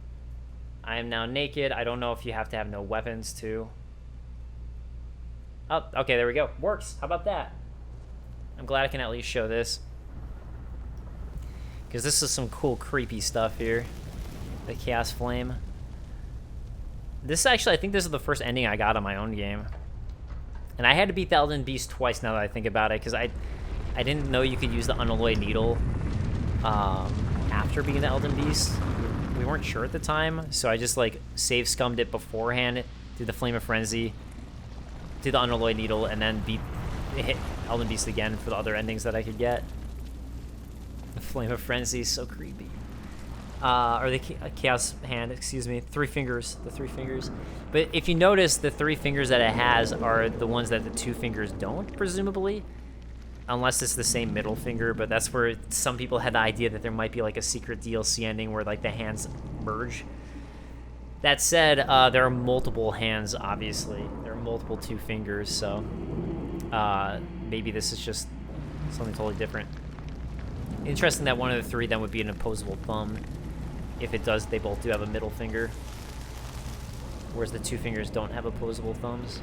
[SPEAKER 1] I am now naked. I don't know if you have to have no weapons too. Oh, okay, there we go. Works. How about that? I'm glad I can at least show this. Because this is some cool, creepy stuff here. The Chaos Flame. This actually, I think this is the first ending I got on my own game. And I had to beat the Elden Beast twice now that I think about it, because I didn't know you could use the unalloyed needle after beating the Elden Beast. We weren't sure at the time, so I just like save scummed it beforehand, did the Flame of Frenzy, did the unalloyed needle, and then hit Elden Beast again for the other endings that I could get. The Flame of Frenzy is so creepy. Or the Chaos Hand, excuse me. 3 fingers, the 3 fingers. But if you notice, the 3 fingers that it has are the ones that the 2 fingers don't, presumably. Unless it's the same middle finger, but that's where some people had the idea that there might be like a secret DLC ending where like the hands merge. That said, there are multiple hands, obviously. There are multiple 2 fingers, so maybe this is just something totally different. Interesting that one of the 3 then would be an opposable thumb. If it does, they both do have a middle finger. Whereas the 2 fingers don't have opposable thumbs.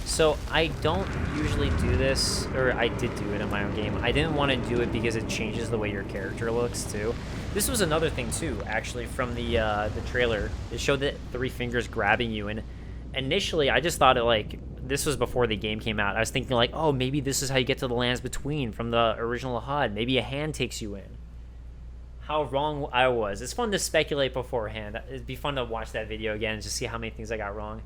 [SPEAKER 1] So I don't usually do this, or I did do it in my own game. I didn't want to do it because it changes the way your character looks too. This was another thing too, actually, from the trailer. It showed that 3 fingers grabbing you, and initially I just thought it like, this was before the game came out. I was thinking like, oh, maybe this is how you get to the lands between from the original HUD. Maybe a hand takes you in. How wrong I was. It's fun to speculate beforehand. It'd be fun to watch that video again and just see how many things I got wrong.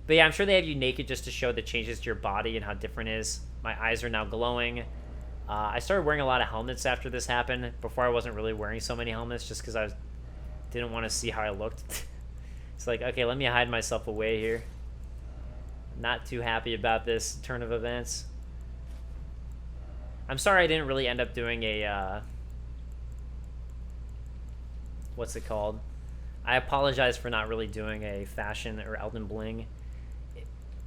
[SPEAKER 1] But yeah, I'm sure they have you naked just to show the changes to your body and how different it is. My eyes are now glowing. I started wearing a lot of helmets after this happened. Before I wasn't really wearing so many helmets just because didn't want to see how I looked. It's like, okay, let me hide myself away here. Not too happy about this turn of events. I'm sorry I didn't really end up doing a, what's it called? I apologize for not really doing a fashion or Elden Bling.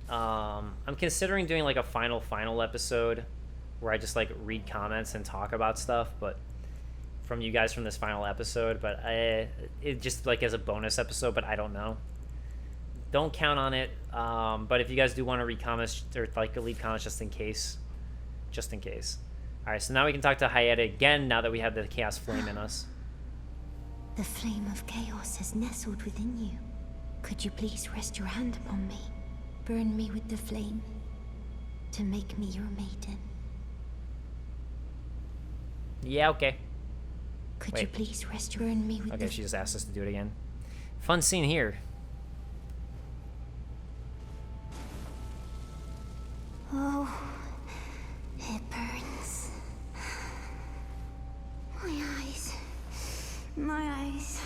[SPEAKER 1] I'm considering doing like a final episode where I just like read comments and talk about stuff, but from you guys from this final episode, but it just like as a bonus episode, but I don't know. Don't count on it, but if you guys do want to read comments or like leave comments just in case. All right, so now we can talk to Hayate again now that we have the Chaos Flame in us.
[SPEAKER 4] The flame of chaos has nestled within you. Could you please rest your hand upon me? Burn me with the flame to make me your maiden.
[SPEAKER 1] Yeah, okay.
[SPEAKER 4] Could you please rest your burn me with
[SPEAKER 1] Okay, she just asked us to do it again. Fun scene here.
[SPEAKER 4] My eyes.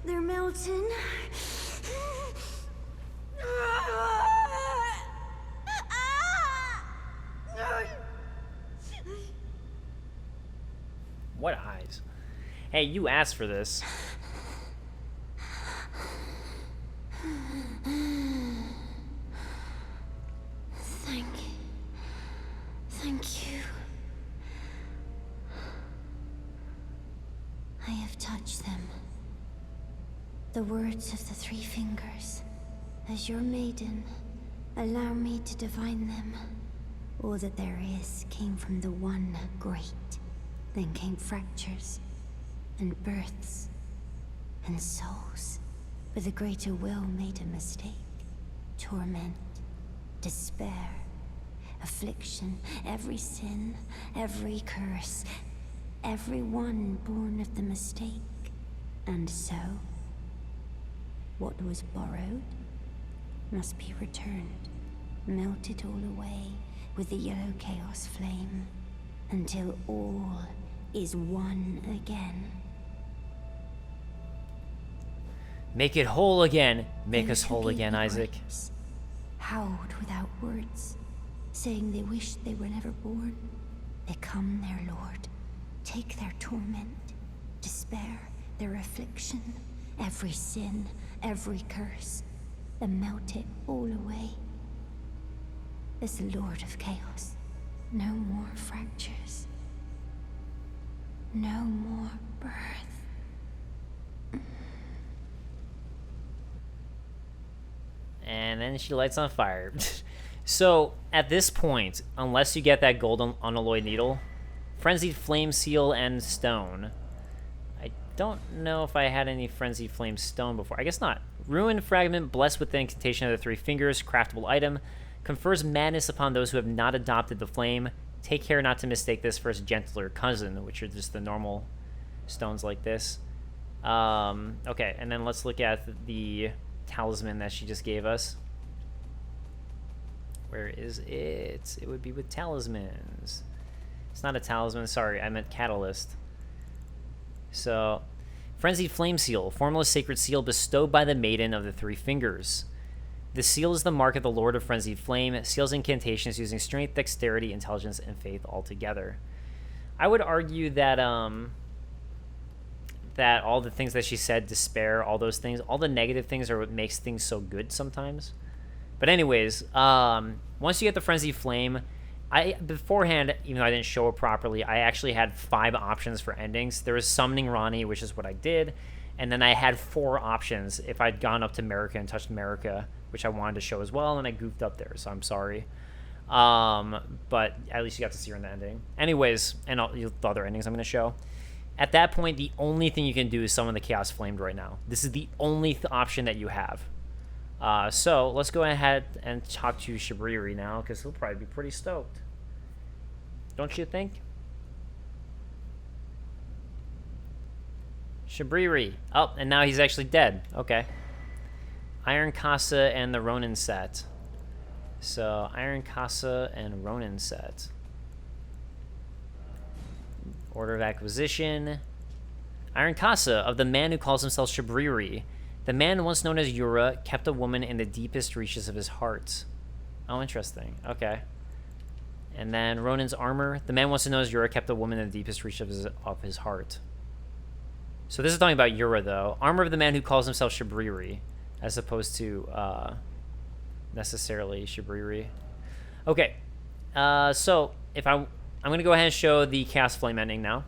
[SPEAKER 4] They're melting.
[SPEAKER 1] What eyes? Hey, you asked for this.
[SPEAKER 4] Thank you. I have touched them. The words of the three fingers. As your maiden, allow me to divine them. All that there is came from the one great. Then came fractures, and births, and souls. But the greater will made a mistake. Torment, despair, affliction, every sin, every curse, every one born of the mistake. And so, what was borrowed must be returned, melted all away with the yellow chaos flame, until all is one again.
[SPEAKER 1] Make it whole again. Make us whole again,
[SPEAKER 4] The
[SPEAKER 1] Isaac.
[SPEAKER 4] graves howled without words, saying they wished they were never born. Become their lord. Take their torment, despair, their affliction, every sin, every curse, and melt it all away. As the Lord of Chaos, no more fractures. No more birth.
[SPEAKER 1] And then she lights on fire. So, at this point, unless you get that golden unalloyed needle, Frenzied Flame Seal and Stone. I don't know if I had any Frenzied Flame Stone before. I guess not. Ruin Fragment, blessed with the incantation of the three fingers, craftable item. Confers madness upon those who have not adopted the flame. Take care not to mistake this for its gentler cousin, which are just the normal stones like this. Okay, and then let's look at the talisman that she just gave us. Where is it? It would be with talismans. It's not a talisman, sorry, I meant catalyst. So, Frenzied Flame Seal, formless sacred seal bestowed by the Maiden of the Three Fingers. The seal is the mark of the Lord of Frenzied Flame, seals incantations using strength, dexterity, intelligence, and faith all together. I would argue that that all the things that she said, despair, all those things, all the negative things are what makes things so good sometimes. But anyways, once you get the Frenzied Flame, beforehand, even though I didn't show it properly, I actually had 5 options for endings. There was Summoning Ronnie, which is what I did, and then I had 4 options if I'd gone up to America and touched America, which I wanted to show as well, and I goofed up there, so I'm sorry. But at least you got to see her in the ending. Anyways, and the other endings I'm going to show. At that point, the only thing you can do is summon the Chaos Flamed right now. This is the only option that you have. So let's go ahead and talk to Shabriri now, because he'll probably be pretty stoked. Don't you think? Shabriri. Oh, and now he's actually dead. Okay. Iron Casa and the Ronin set. So, Iron Casa and Ronin set. Order of Acquisition. Iron Casa, of the man who calls himself Shabriri. The man once known as Yura kept a woman in the deepest reaches of his heart. Oh, interesting. Okay. And then Ronin's Armor. The man once known as Yura kept a woman in the deepest reaches of his heart. So this is talking about Yura, though. Armor of the man who calls himself Shabriri, as opposed to necessarily Shabriri. Okay. So if I'm going to go ahead and show the Chaos Flame ending now.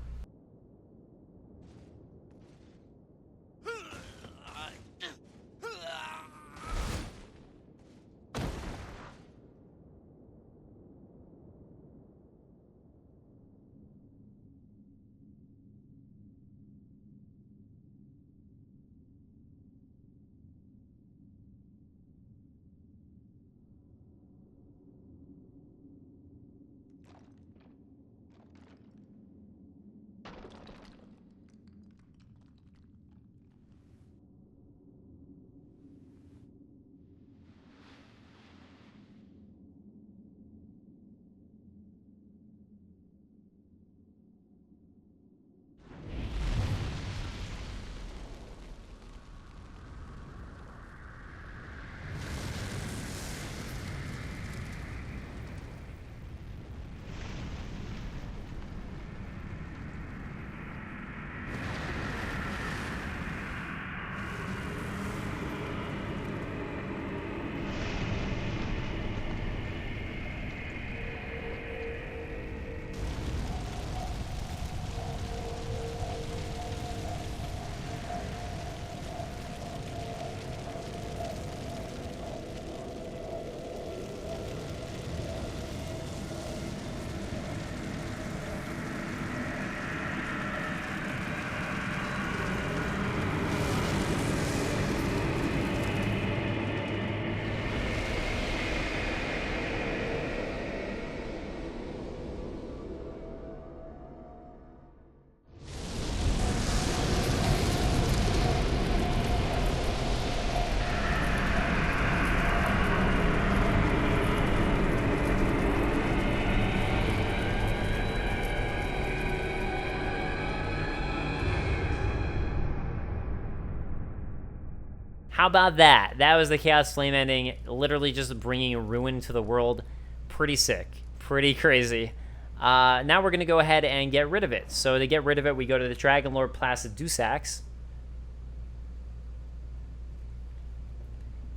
[SPEAKER 1] How about that? That was the Chaos Flame ending, literally just bringing ruin to the world. Pretty sick. Pretty crazy. Now we're going to go ahead and get rid of it. So to get rid of it, we go to the Dragon Lord Placid Dusax.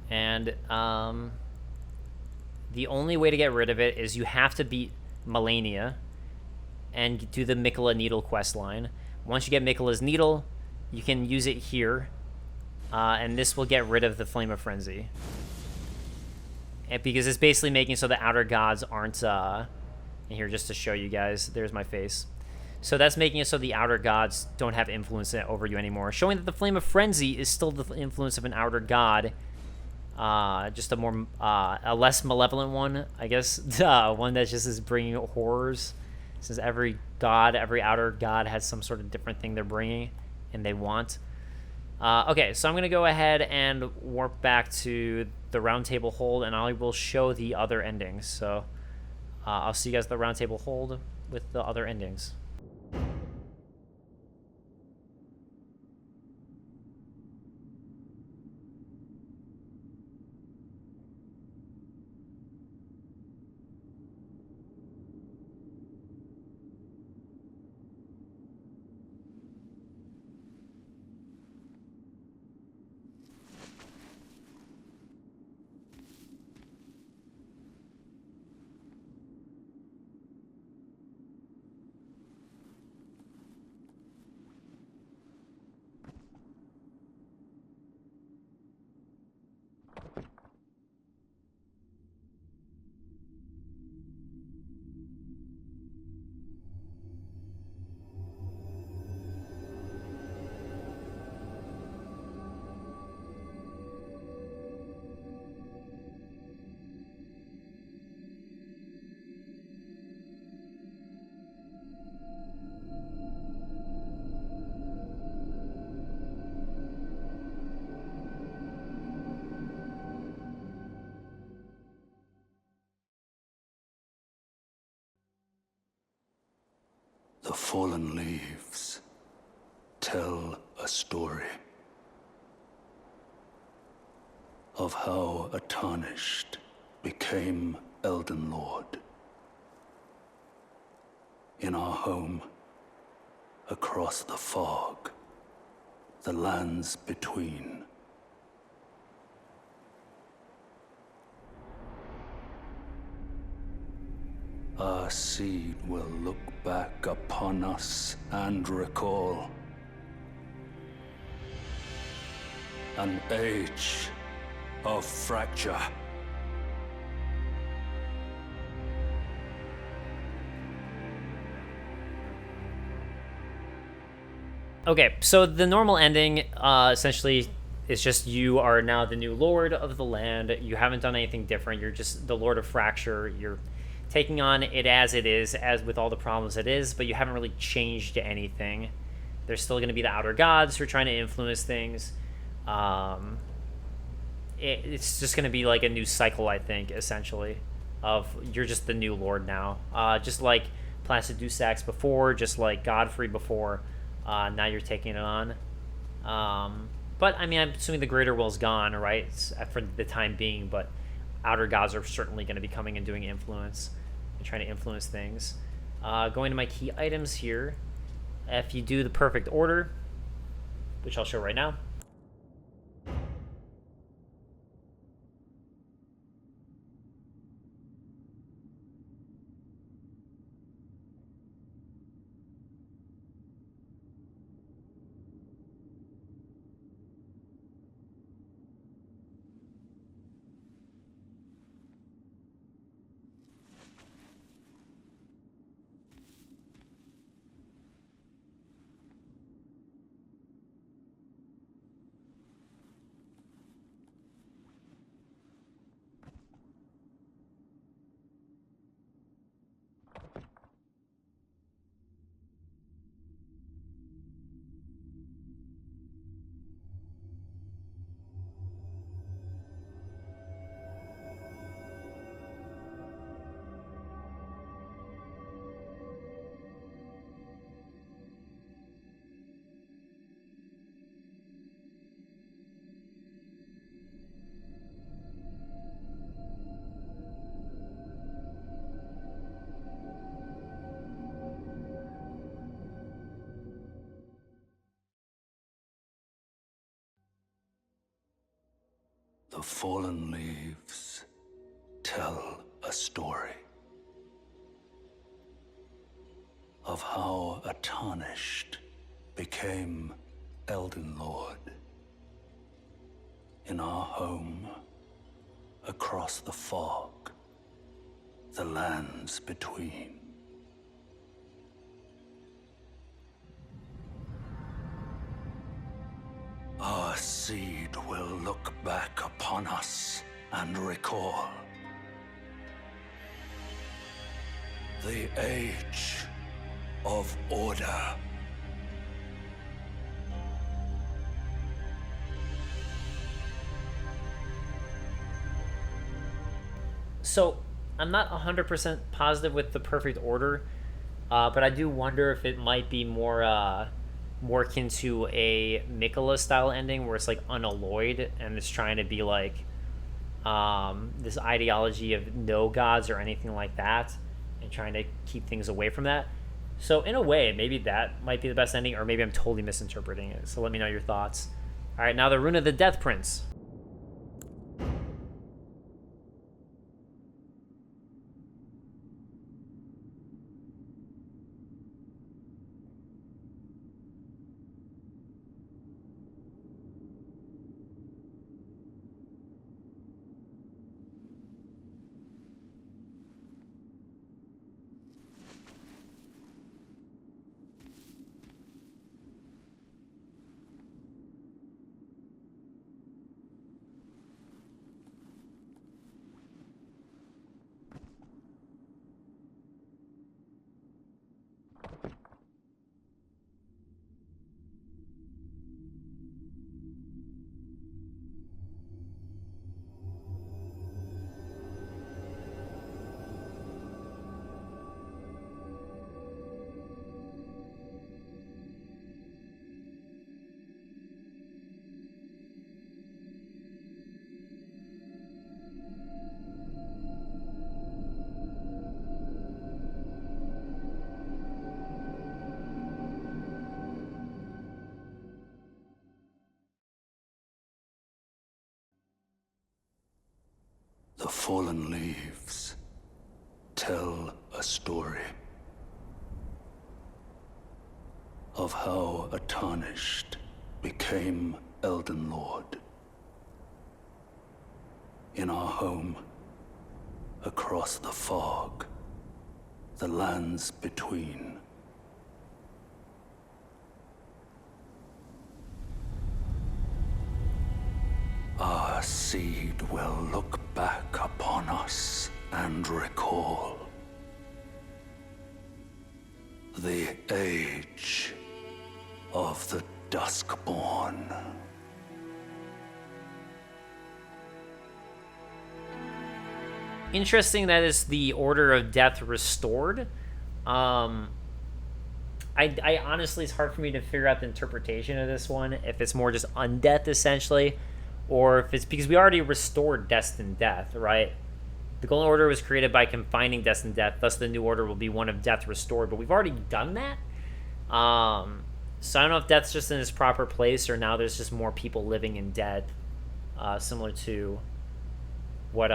[SPEAKER 1] And the only way to get rid of it is you have to beat Melania and do the Mikola Needle quest line. Once you get Mikola's Needle, you can use it here. And this will get rid of the Flame of Frenzy. Because it's basically making so the outer gods aren't... and here, just to show you guys, there's my face. So that's making it so the outer gods don't have influence over you anymore. Showing that the Flame of Frenzy is still the influence of an outer god. Just a more... a less malevolent one, I guess. One that just is bringing horrors. Since every god, every outer god has some sort of different thing they're bringing and they want. Okay, so I'm going to go ahead and warp back to the Round Table Hold, and I will show the other endings. So I'll see you guys at the Round Table Hold with the other endings.
[SPEAKER 3] The fallen leaves tell a story of how a tarnished became Elden Lord. In our home, across the fog, the lands between. Our seed will look back upon us and recall an age of fracture.
[SPEAKER 1] Okay, so the normal ending, essentially, is just you are now the new lord of the land. You haven't done anything different. You're just the Lord of Fracture. You're taking on it as with all the problems it is, but you haven't really changed anything. There's still going to be the outer gods who are trying to influence things. It's just going to be like a new cycle, I think, essentially, of you're just the new lord now. Just like Placid Dusax before, just like Godfrey before. Now you're taking it on. But, I mean, I'm assuming the Greater Will's gone, right? For the time being, but outer gods are certainly going to be coming and doing influence and trying to influence things. Going to my key items here. If you do the perfect order, which I'll show right now.
[SPEAKER 3] fallen leaves tell a story of how a tarnished became Elden Lord in our home across the fog, the lands between. Our seed will look back upon us and recall the age of order.
[SPEAKER 1] So, I'm not 100% positive with the perfect order, but I do wonder if it might be more akin to a Mikola style ending where it's like unalloyed and it's trying to be like this ideology of no gods or anything like that and trying to keep things away from that. So in a way, maybe that might be the best ending, or maybe I'm totally misinterpreting it. So let me know your thoughts. All right, now the Rune of the Death Prince.
[SPEAKER 3] The fallen leaves tell a story of how a tarnished became Elden Lord in our home across the fog, the lands between. Our seed will look back upon us and recall the age of the Duskborn.
[SPEAKER 1] Interesting that is the Order of Death restored. I honestly, it's hard for me to figure out the interpretation of this one, if it's more just undeath essentially, or if it's because we already restored Destined Death, right? The Golden Order was created by confining Destined Death, thus the new order will be one of death restored, but we've already done that. So I don't know if death's just in its proper place, or now there's just more people living in dead, similar to what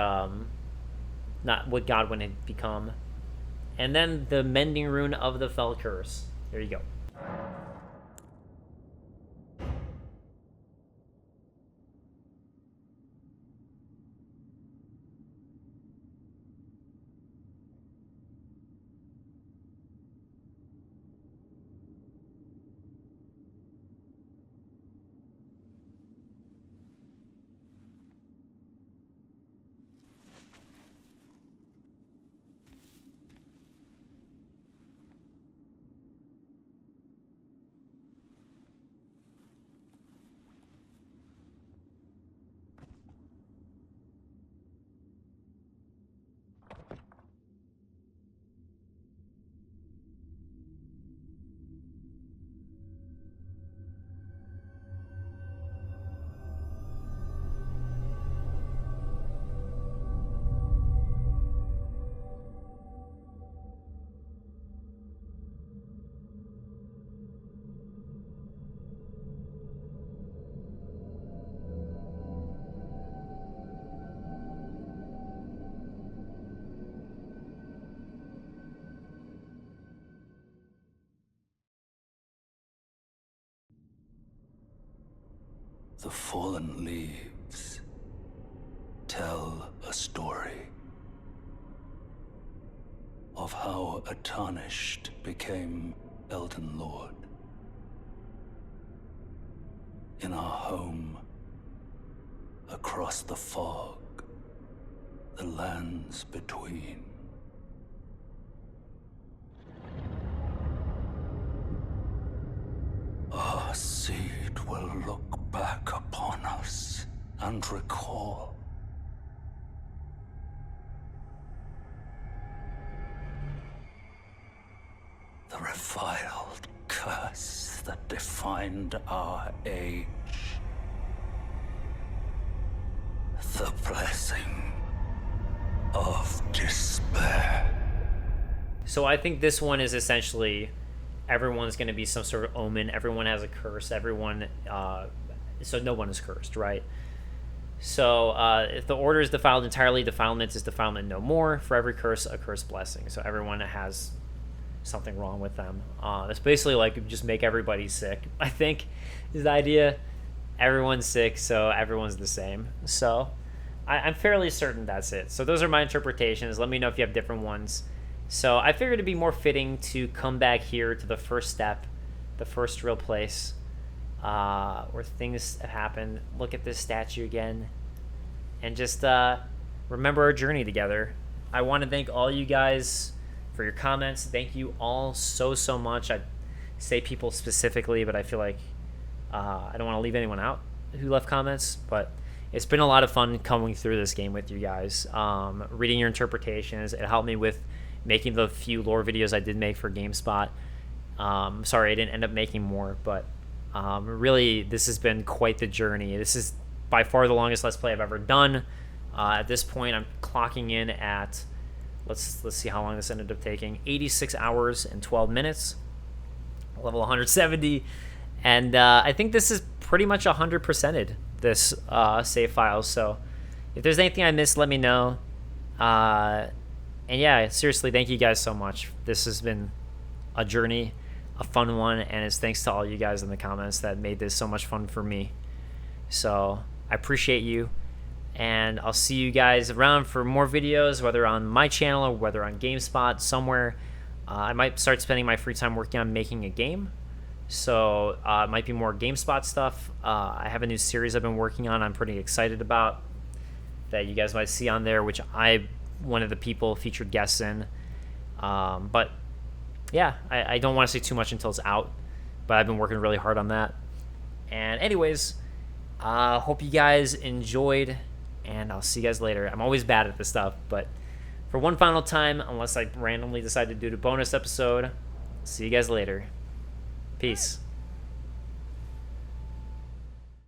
[SPEAKER 1] not what Godwyn had become. And then the Mending Rune of the Fell Curse. There you go.
[SPEAKER 3] The fallen leaves tell a story of how a tarnished became Elden Lord. In our home, across the fog, the lands between. Our seed will look back upon us and recall the reviled curse that defined our age. The blessing of despair.
[SPEAKER 1] So I think this one is essentially everyone's going to be some sort of omen. Everyone has a curse. Everyone, so no one is cursed, right? So if the order is defiled entirely, defilement is defilement no more. For every curse, a curse blessing. So everyone has something wrong with them. It's basically like just make everybody sick, I think, is the idea. Everyone's sick, so everyone's the same. So I'm fairly certain that's it. So those are my interpretations. Let me know if you have different ones. So I figured it'd be more fitting to come back here to the first step, the first real place where things have happened. Look at this statue again, and just remember our journey together. I want to thank all you guys for your comments. Thank you all so much. I say people specifically, but I feel like I don't want to leave anyone out who left comments, but it's been a lot of fun coming through this game with you guys. Reading your interpretations, it helped me with making the few lore videos I did make for GameSpot. Sorry, I didn't end up making more, but really, this has been quite the journey. This is by far the longest Let's Play I've ever done. At this point, I'm clocking in at, let's see how long this ended up taking, 86 hours and 12 minutes, level 170, and I think this is pretty much 100%ed, this save file. So if there's anything I missed, let me know. And yeah, seriously, thank you guys so much. This has been a journey, a fun one, and it's thanks to all you guys in the comments that made this so much fun for me. So I appreciate you, and I'll see you guys around for more videos, whether on my channel or whether on GameSpot somewhere. I might start spending my free time working on making a game, so it might be more GameSpot stuff. I have a new series I've been working on I'm pretty excited about that you guys might see on there, which one of the people featured guests in. But yeah, I don't want to say too much until it's out, but I've been working really hard on that. And anyways, hope you guys enjoyed, and I'll see you guys later. I'm always bad at this stuff, but for one final time, unless I randomly decide to do the bonus episode, see you guys later. Peace.